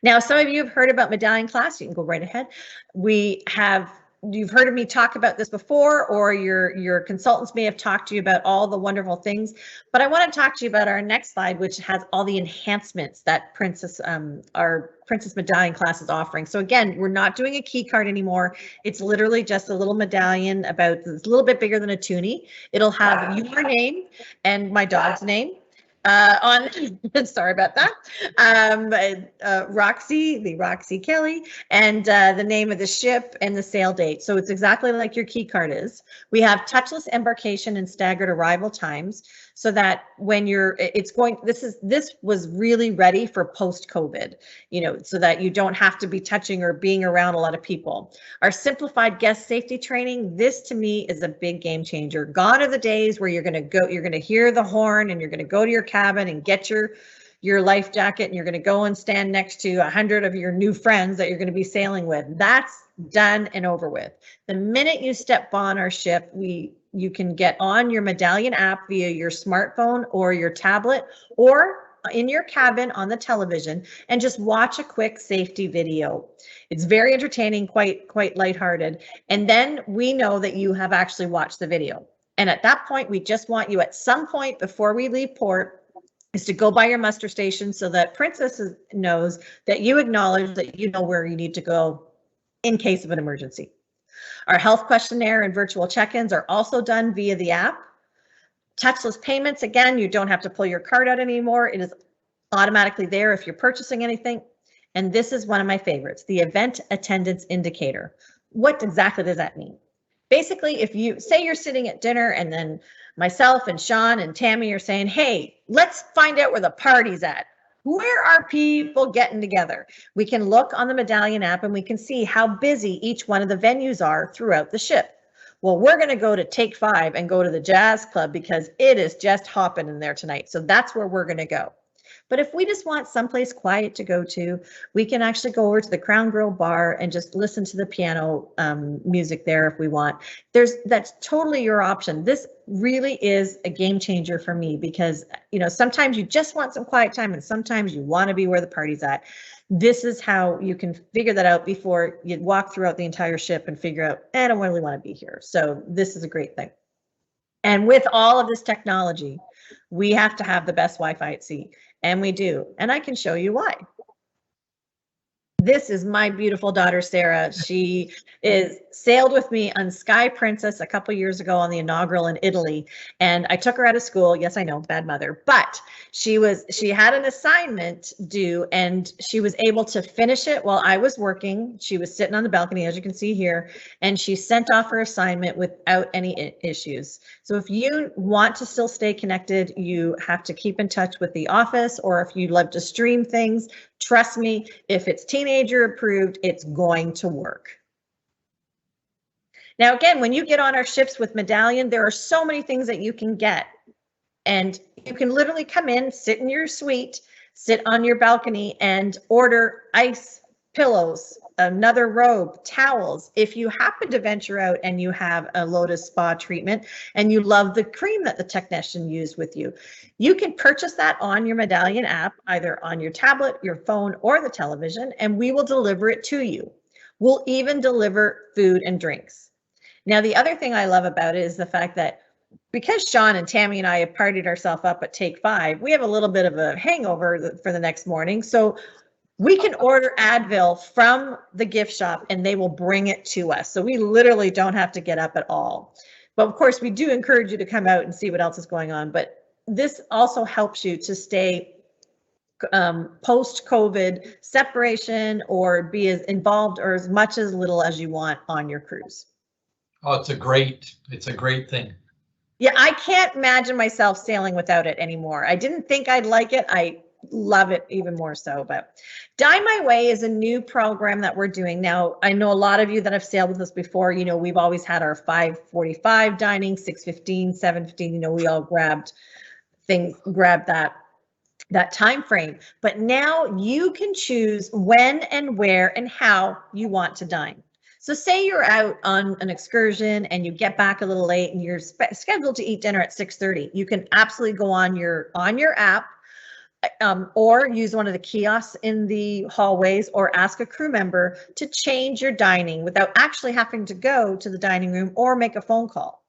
Now, some of you have heard about medallion class. You can go right ahead. You've heard of me talk about this before, or your consultants may have talked to you about all the wonderful things. But I want to talk to you about our next slide, which has all the enhancements that our Princess Medallion class is offering. So again, we're not doing a key card anymore. It's literally just a little medallion it's a little bit bigger than a toonie. It'll have your name and my dog's name. Sorry about that. Roxy Kelly, and the name of the ship and the sail date. So it's exactly like your key card is. We have touchless embarkation and staggered arrival times, so that when this was really ready for post-COVID, so that you don't have to be touching or being around a lot of people. Our simplified guest safety training, this to me is a big game changer. Gone are the days where you're going to hear the horn and you're going to go to your cabin and get your life jacket and you're going to go and stand next to 100 of your new friends that you're going to be sailing with. That's done and over with. The minute you step on our ship, you can get on your Medallion app via your smartphone or your tablet or in your cabin on the television and just watch a quick safety video. It's very entertaining, quite lighthearted. And then we know that you have actually watched the video. And at that point, we just want you at some point before we leave port is to go by your muster station so that Princess knows that you acknowledge that you know where you need to go in case of an emergency. Our health questionnaire and virtual check-ins are also done via the app. Touchless payments, again, you don't have to pull your card out anymore. It is automatically there if you're purchasing anything. And this is one of my favorites, the event attendance indicator. What exactly does that mean? Basically, if you say you're sitting at dinner and then myself and Sean and Tammy are saying, hey, let's find out where the party's at. Where are people getting together? We can look on the Medallion app and we can see how busy each one of the venues are throughout the ship. Well, we're going to go to Take 5 and go to the Jazz Club because it is just hopping in there tonight. So that's where we're going to go. But if we just want someplace quiet to go to, we can actually go over to the Crown Grill bar and just listen to the piano music there if we want. That's totally your option. This really is a game changer for me because, sometimes you just want some quiet time and sometimes you want to be where the party's at. This is how you can figure that out before you walk throughout the entire ship and figure out, I don't really want to be here. So this is a great thing. And with all of this technology, we have to have the best Wi-Fi at sea. And we do. And I can show you why. This is my beautiful daughter, Sarah. She sailed with me on Sky Princess a couple years ago on the inaugural in Italy. And I took her out of school. Yes, I know, bad mother. But she had an assignment due and she was able to finish it while I was working. She was sitting on the balcony, as you can see here, and she sent off her assignment without any issues. So if you want to still stay connected, you have to keep in touch with the office, or if you love to stream things, trust me, if it's teenager approved, it's going to work. Now, again, when you get on our ships with Medallion, there are so many things that you can get. And you can literally come in, sit in your suite, sit on your balcony and order ice, pillows, another robe, towels. If you happen to venture out and you have a Lotus Spa treatment and you love the cream that the technician used with you, you can purchase that on your Medallion app, either on your tablet, your phone, or the television, and we will deliver it to you. We'll even deliver food and drinks. Now, the other thing I love about it is the fact that because Sean and Tammy and I have partied ourselves up at Take 5, we have a little bit of a hangover for the next morning. So we can order Advil from the gift shop and they will bring it to us. So we literally don't have to get up at all. But of course, we do encourage you to come out and see what else is going on. But this also helps you to stay post-COVID separation or be as involved or as much as little as you want on your cruise. Oh, it's a great thing. Yeah, I can't imagine myself sailing without it anymore. I didn't think I'd like it. I love it even more so. But Dine My Way is a new program that we're doing now. I know a lot of you that have sailed with us before, we've always had our 5:45 dining, 6:15, 7:15, we all grabbed that time frame. But now you can choose when and where and how you want to dine. So say you're out on an excursion and you get back a little late and you're scheduled to eat dinner at 6:30. You can absolutely go on your app or use one of the kiosks in the hallways or ask a crew member to change your dining without actually having to go to the dining room or make a phone call.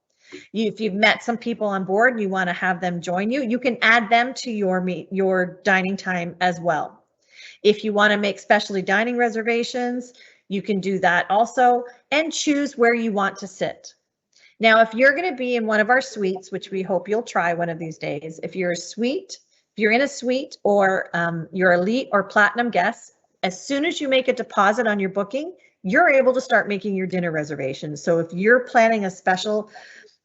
If you've met some people on board and you want to have them join you, you can add them to your dining time as well. If you want to make specialty dining reservations, you can do that also and choose where you want to sit. Now, if you're going to be in one of our suites, which we hope you'll try one of these days, if you're a suite, If you're in a suite or you're elite or platinum guest, as soon as you make a deposit on your booking, you're able to start making your dinner reservations. So if you're planning a special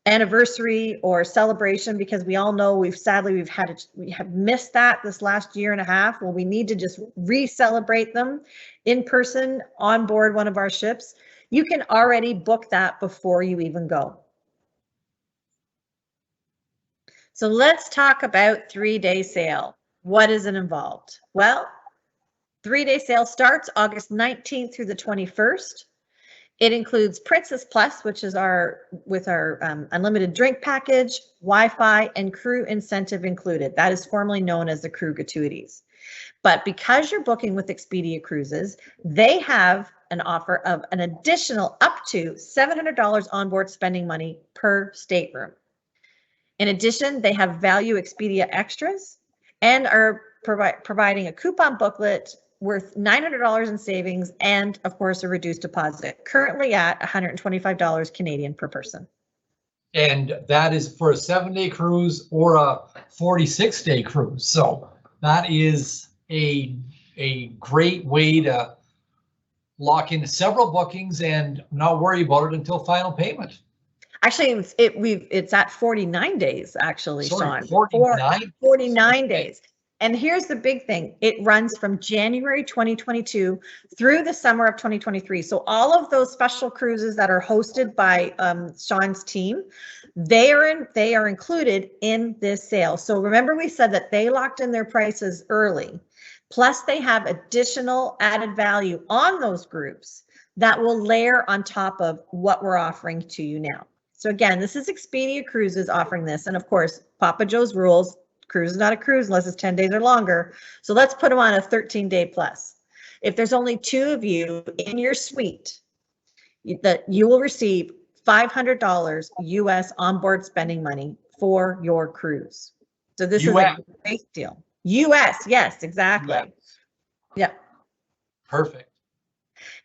anniversary or celebration, because we all know we have missed that this last year and a half, well, we need to just re-celebrate them in person on board one of our ships. You can already book that before you even go. So let's talk about 3-day sail. What is it involved? Well, 3-day sail starts August 19th through the 21st. It includes Princess Plus, which is our unlimited drink package, Wi-Fi, and crew incentive included. That is formerly known as the crew gratuities. But because you're booking with Expedia Cruises, they have an offer of an additional up to $700 onboard spending money per stateroom. In addition, they have value Expedia extras and are providing a coupon booklet worth $900 in savings and, of course, a reduced deposit, currently at $125 Canadian per person. And that is for a 7-day cruise or a 46-day cruise. So that is a great way to lock in several bookings and not worry about it until final payment. Actually, it's at 49 days, actually, Sorry, Sean. 49 Okay. days. And here's the big thing. It runs from January 2022 through the summer of 2023. So all of those special cruises that are hosted by Sean's team, they are included in this sale. So remember, we said that they locked in their prices early. Plus, they have additional added value on those groups that will layer on top of what we're offering to you now. So again, this is Expedia Cruises offering this. And of course, Papa Joe's rules. Cruise is not a cruise unless it's 10 days or longer. So let's put them on a 13-day plus. If there's only 2 of you in your suite, that you will receive $500 US onboard spending money for your cruise. So this is a great deal. US, yes, exactly. US. Yeah. Perfect.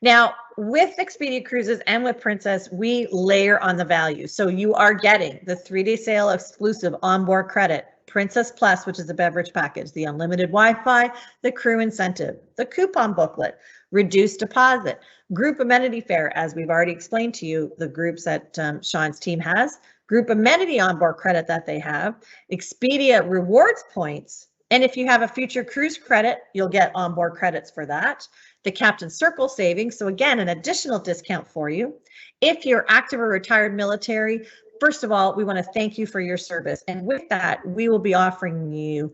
Now, with Expedia Cruises and with Princess, we layer on the value. So you are getting the 3-day sail exclusive onboard credit, Princess Plus, which is the beverage package, the unlimited Wi-Fi, the crew incentive, the coupon booklet, reduced deposit, group amenity fare, as we've already explained to you, the groups that Sean's team has, group amenity onboard credit that they have, Expedia rewards points, and if you have a future cruise credit, you'll get onboard credits for that. The Captain Circle savings, so again, an additional discount for you. If you're active or retired military, first of all, we want to thank you for your service. And with that, we will be offering you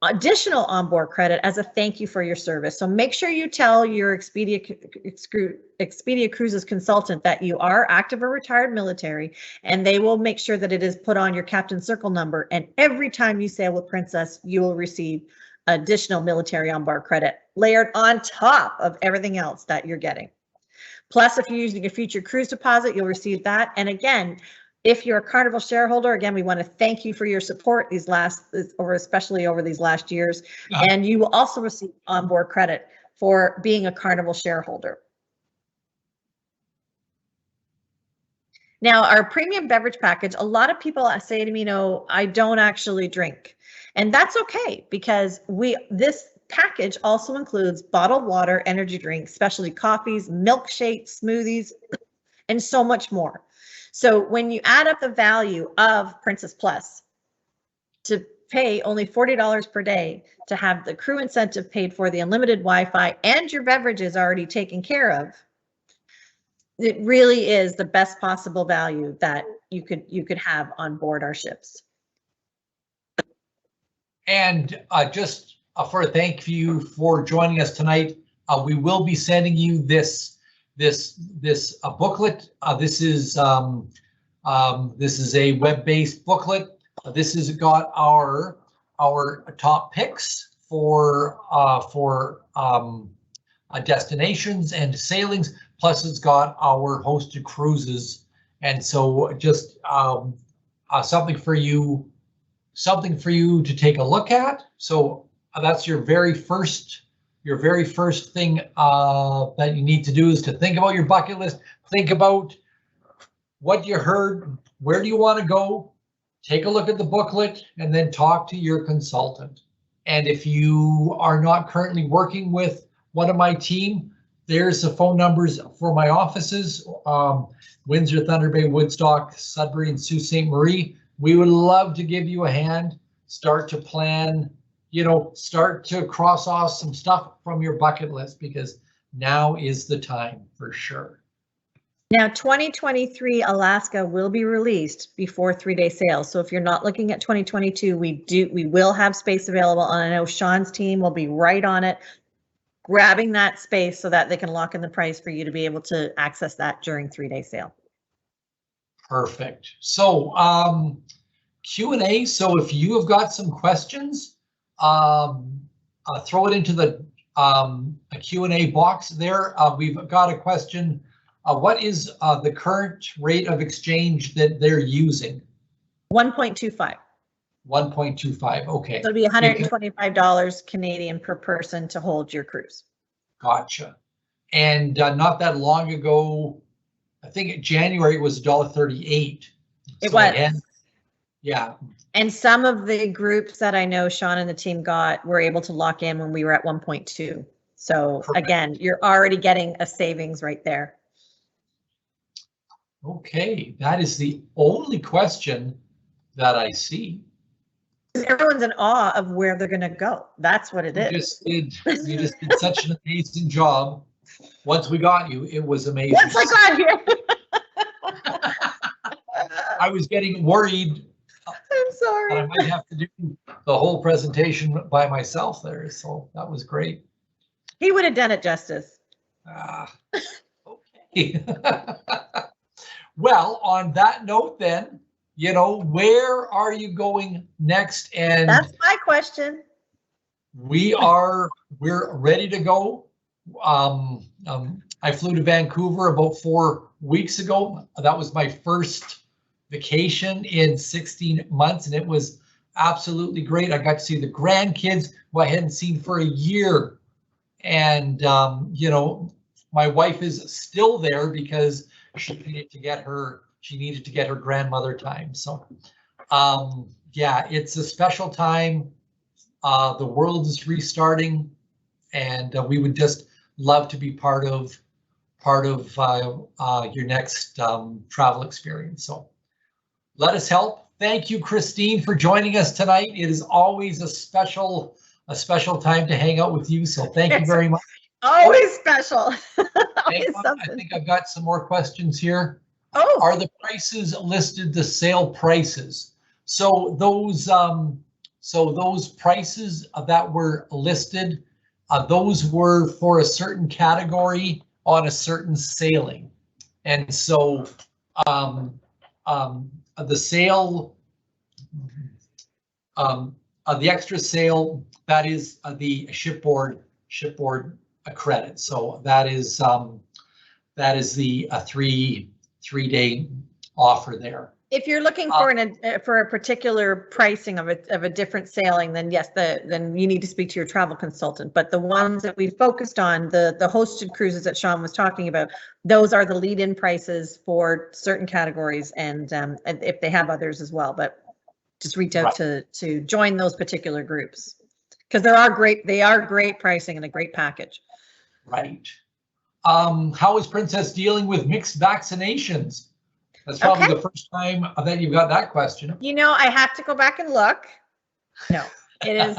additional onboard credit as a thank you for your service. So make sure you tell your Expedia Cruises consultant that you are active or retired military, and they will make sure that it is put on your Captain Circle number. And every time you sail with Princess, you will receive additional military onboard credit layered on top of everything else that you're getting. Plus, if you're using a future cruise deposit, you'll receive that. And again, if you're a Carnival shareholder, again, we want to thank you for your support especially over these last years. And you will also receive onboard credit for being a Carnival shareholder. Now, our premium beverage package, a lot of people say to me, no, I don't actually drink. And that's okay, because this package also includes bottled water, energy drinks, specialty coffees, milkshakes, smoothies, and so much more. So when you add up the value of Princess Plus, to pay only $40 per day to have the crew incentive paid for, the unlimited Wi-Fi, and your beverages already taken care of, it really is the best possible value that you could have on board our ships. And just for a thank you for joining us tonight, we will be sending you this booklet. This is a web-based booklet. This has got our top picks for destinations and sailings. Plus, it's got our hosted cruises, and so just something for you to take a look at. So that's your very first thing that you need to do, is to think about your bucket list. Think about what you heard. Where do you want to go? take a look at the booklet and then talk to your consultant. And if you are not currently working with one of my team, there's the phone numbers for my offices, Windsor, Thunder Bay, Woodstock, Sudbury, and Sault Ste. Marie. We would love to give you a hand, start to plan, start to cross off some stuff from your bucket list, because now is the time for sure. Now, 2023 Alaska will be released before 3-day sales. So if you're not looking at 2022, we will have space available. And I know Sean's team will be right on it, grabbing that space so that they can lock in the price for you to be able to access that during 3-day sale. Perfect. So Q&A. So if you have got some questions, throw it into the a Q&A box there. We've got a question. What is the current rate of exchange that they're using? 1.25. 1.25. Okay. So it'll be $125 Canadian per person to hold your cruise. Gotcha. And not that long ago, I think January it was $1.38. It was. Yeah. And some of the groups that I know Sean and the team got were able to lock in when we were at 1.2. So correct. Again, you're already getting a savings right there. Okay, that is the only question that I see. Everyone's in awe of where they're going to go. That's what it is. You just did such an amazing job. Once we got you, it was amazing. Once I got here. I was getting worried. I'm sorry. I might have to do the whole presentation by myself there. So that was great. He would have done it justice. Okay. Well, on that note then, where are you going next? And that's my question. We're ready to go. I flew to Vancouver about 4 weeks ago. That was my first vacation in 16 months, and it was absolutely great. I got to see the grandkids who I hadn't seen for a year. And, my wife is still there because she needed to get her grandmother time. So, yeah, it's a special time. The world is restarting, and we would just love to be part of your next travel experience. So let us help. Thank you, Christine, for joining us tonight. It is always a special time to hang out with you. So thank you very much. Always special. I think I've got some more questions here. Oh. Are the prices listed the sale prices? So those prices that were listed, those were for a certain category on a certain sailing. And so the sale, the extra sale, that is the shipboard credit. So that is the 3-day offer there. If you're looking for a particular pricing of a different sailing, then yes, then you need to speak to your travel consultant. But the ones that we focused on, the hosted cruises that Sean was talking about, those are the lead-in prices for certain categories, and if they have others as well. But just reach out to join those particular groups, because they are great pricing and a great package. Right. How is Princess dealing with mixed vaccinations? That's probably the first time that you've got that question. I have to go back and look. No, it is,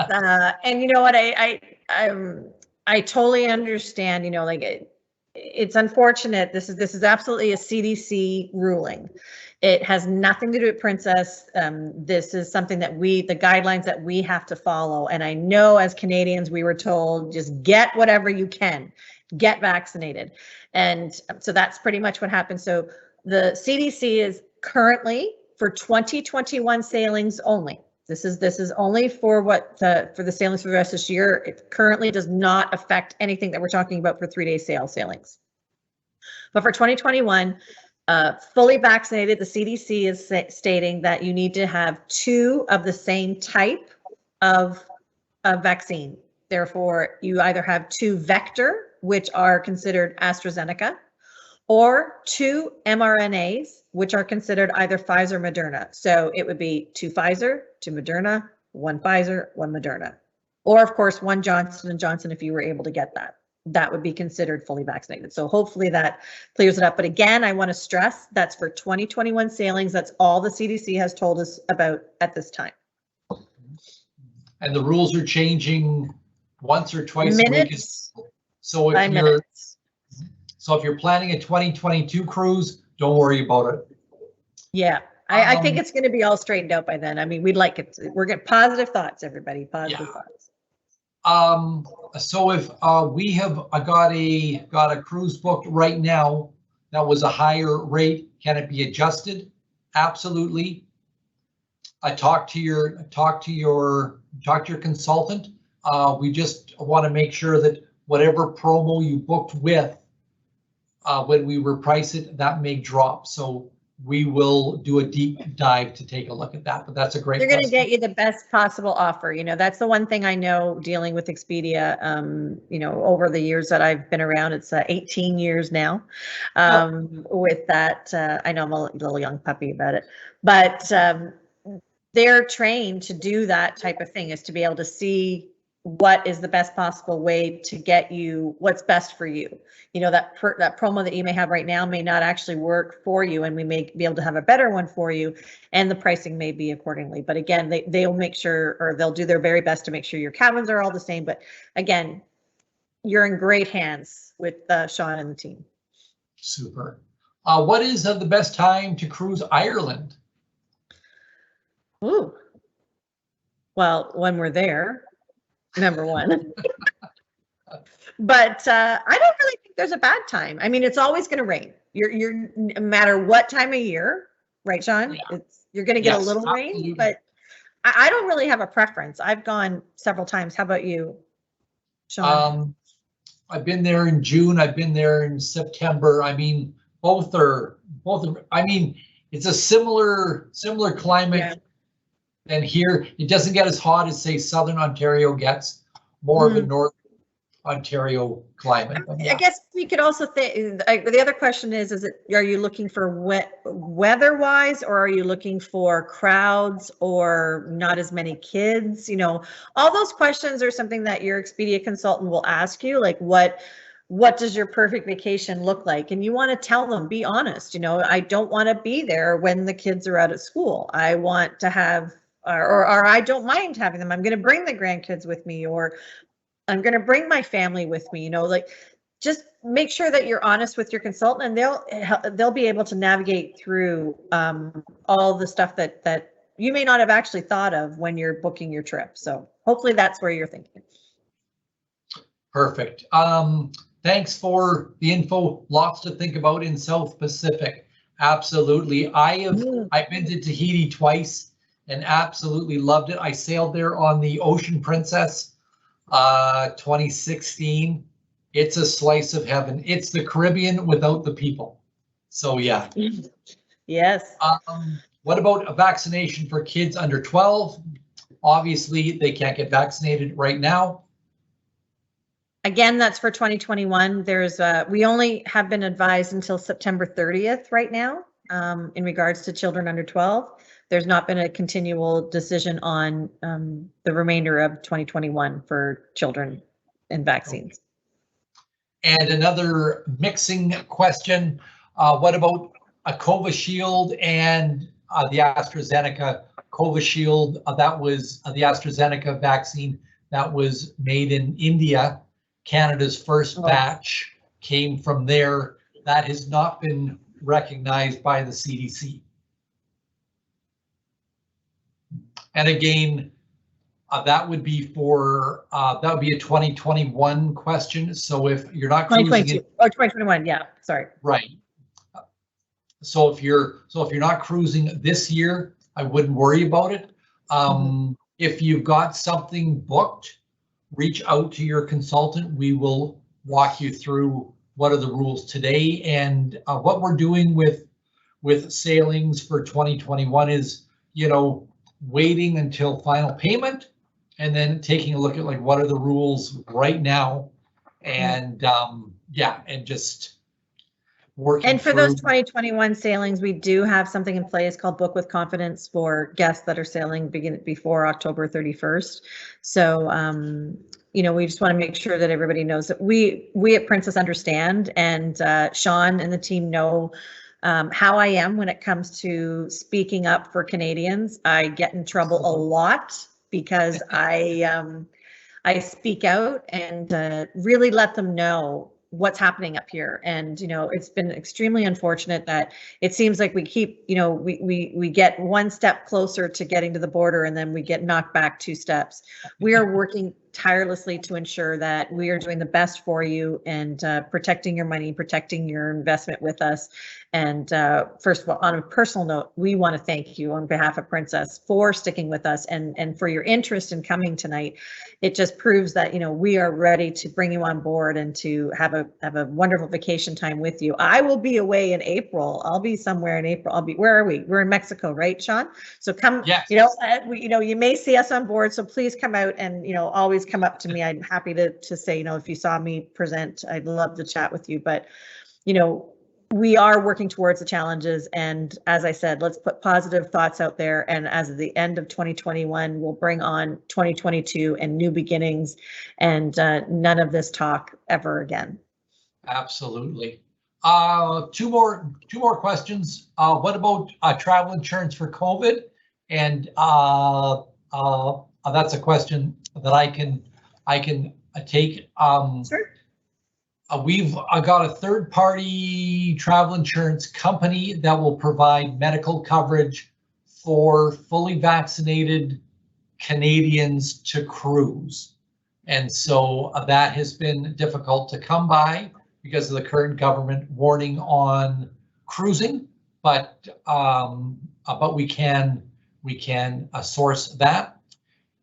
and you know what? I totally understand. It's unfortunate. This is absolutely a CDC ruling. It has nothing to do with Princess. This is something that the guidelines that we have to follow. And I know as Canadians, we were told just get whatever you can, get vaccinated. And so that's pretty much what happened. So the CDC is currently for 2021 sailings only. This is only for for the sailings for the rest of this year. It currently does not affect anything that we're talking about for 3-day sailings. But for 2021, fully vaccinated, the CDC is stating that you need to have 2 of the same type of vaccine. Therefore, you either have 2 vector, which are considered AstraZeneca, or 2 mRNAs, which are considered either Pfizer or Moderna. So it would be 2 Pfizer, 2 Moderna, 1 Pfizer, 1 Moderna. Or of course, 1 Johnson & Johnson if you were able to get that. That would be considered fully vaccinated. So hopefully that clears it up. But again, I want to stress that's for 2021 sailings. That's all the CDC has told us about at this time. And the rules are changing once or twice a week. Minutes So by if you're minutes. so if you're planning a 2022 cruise, don't worry about it. Yeah, I think it's going to be all straightened out by then. I mean, we'd like it. We're getting positive thoughts, everybody. Positive thoughts. So if we have got a cruise booked right now that was a higher rate, can it be adjusted? Absolutely. I talk to your consultant. We just want to make sure that whatever promo you booked with, when we reprice it, that may drop. So we will do a deep dive to take a look at that. But that's a great. They're going to get you the best possible offer. You know, that's the one thing I know dealing with Expedia. You know, over the years that I've been around, it's 18 years now. With that, I know I'm a little young puppy about it, but they're trained to do that type of thing, is to be able to see what is the best possible way to get you what's best for you. You know, that promo that you may have right now may not actually work for you, and we may be able to have a better one for you, and the pricing may be accordingly. But again, they'll make sure, or they'll do their very best to make sure your cabins are all the same. But again, you're in great hands with Sean and the team. Super. What is the best time to cruise Ireland? Ooh. Well, when we're there, number one. But I don't really think there's a bad time. I mean, it's always going to rain. You're no matter what time of year, right, Sean? Yeah. You're going to get a little rain, but I don't really have a preference. I've gone several times. How about you, Sean? I've been there in June. I've been there in September. I mean, both are. I mean, it's a similar climate than here. It doesn't get as hot as, say, Southern Ontario gets. More of a North Ontario climate. I guess we could also think the other question is are you looking for weather-wise, or are you looking for crowds or not as many kids? You know, all those questions are something that your Expedia consultant will ask you, like what does your perfect vacation look like? And you want to tell them, be honest. You know, I don't want to be there when the kids are out at school. I want to have, or I don't mind having them. I'm going to bring the grandkids with me, or I'm going to bring my family with me. You know, like, just make sure that you're honest with your consultant, and they'll be able to navigate through all the stuff that you may not have actually thought of when you're booking your trip. So hopefully that's where you're thinking. Perfect. Thanks for the info. Lots to think about in South Pacific. Absolutely. I've been to Tahiti twice and absolutely loved it. I sailed there on the Ocean Princess 2016. It's a slice of heaven. It's the Caribbean without the people. So yeah. Yes. What about a vaccination for kids under 12? Obviously, they can't get vaccinated right now. Again, that's for 2021. We only have been advised until September 30th right now in regards to children under 12. There's not been a continual decision on the remainder of 2021 for children and vaccines. And another mixing question, what about a Covishield and the AstraZeneca? Covishield, that was the AstraZeneca vaccine that was made in India. Canada's first batch came from there. That has not been recognized by the CDC. And again, that would be for that would be a 2021 question. So if you're not cruising 2022 or 2021, yeah, sorry. Right. So if you're not cruising this year, I wouldn't worry about it. If you've got something booked, reach out to your consultant. We will walk you through what are the rules today, and what we're doing with sailings for 2021 is, you know, waiting until final payment and then taking a look at like what are the rules right now, and yeah, and just working And for those through. 2021 sailings, we do have something in place called Book with Confidence for guests that are sailing before October 31st. So, you know, we just want to make sure that everybody knows that we at Princess understand, and Sean and the team know how I am when it comes to speaking up for Canadians. I get in trouble a lot because I speak out and really let them know what's happening up here. And, you know, it's been extremely unfortunate that it seems like we keep, you know, we get one step closer to getting to the border and then we get knocked back 2 steps. We are working tirelessly to ensure that we are doing the best for you and protecting your money, protecting your investment with us. And first of all, on a personal note, we want to thank you on behalf of Princess for sticking with us and for your interest in coming tonight. It just proves that, you know, we are ready to bring you on board and to have a wonderful vacation time with you. I will be away in April. I'll be somewhere in April. Where are we? We're in Mexico, right, Sean? So come, Yes. you know, you may see us on board, so please come out and, you know, always come up to me. I'm happy to say, you know, if you saw me present, I'd love to chat with you. But, you know, we are working towards the challenges. And as I said, let's put positive thoughts out there. And as of the end of 2021, we'll bring on 2022 and new beginnings and none of this talk ever again. Absolutely. Two more questions. What about travel insurance for COVID? And that's a question that I can take. Sure. We've got a third-party travel insurance company that will provide medical coverage for fully vaccinated Canadians to cruise. And so that has been difficult to come by because of the current government warning on cruising, but we can source that.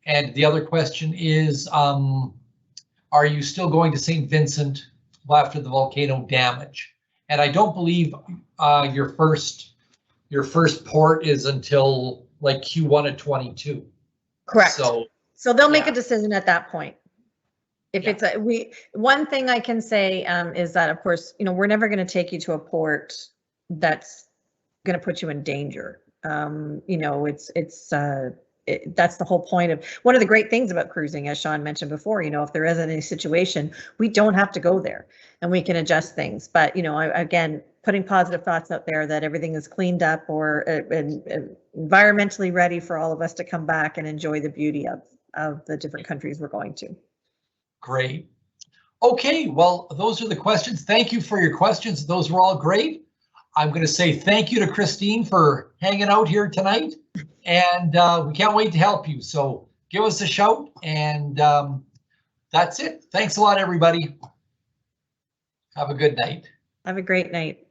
And the other question is, are you still going to St. Vincent after the volcano damage? And I don't believe your first port is until like Q1 of 22. Correct. So they'll make a decision at that point. If it's one thing I can say is that, of course, you know, we're never going to take you to a port that's going to put you in danger. You know, that's the whole point of one of the great things about cruising, as Sean mentioned before. You know, if there is any situation, we don't have to go there and we can adjust things. But, you know, again, putting positive thoughts out there that everything is cleaned up or environmentally ready for all of us to come back and enjoy the beauty of the different countries we're going to. Great. Okay, well, those are the questions. Thank you for your questions. Those were all great. I'm going to say thank you to Christine for hanging out here tonight. And we can't wait to help you. So give us a shout. And that's it. Thanks a lot, everybody. Have a good night. Have a great night.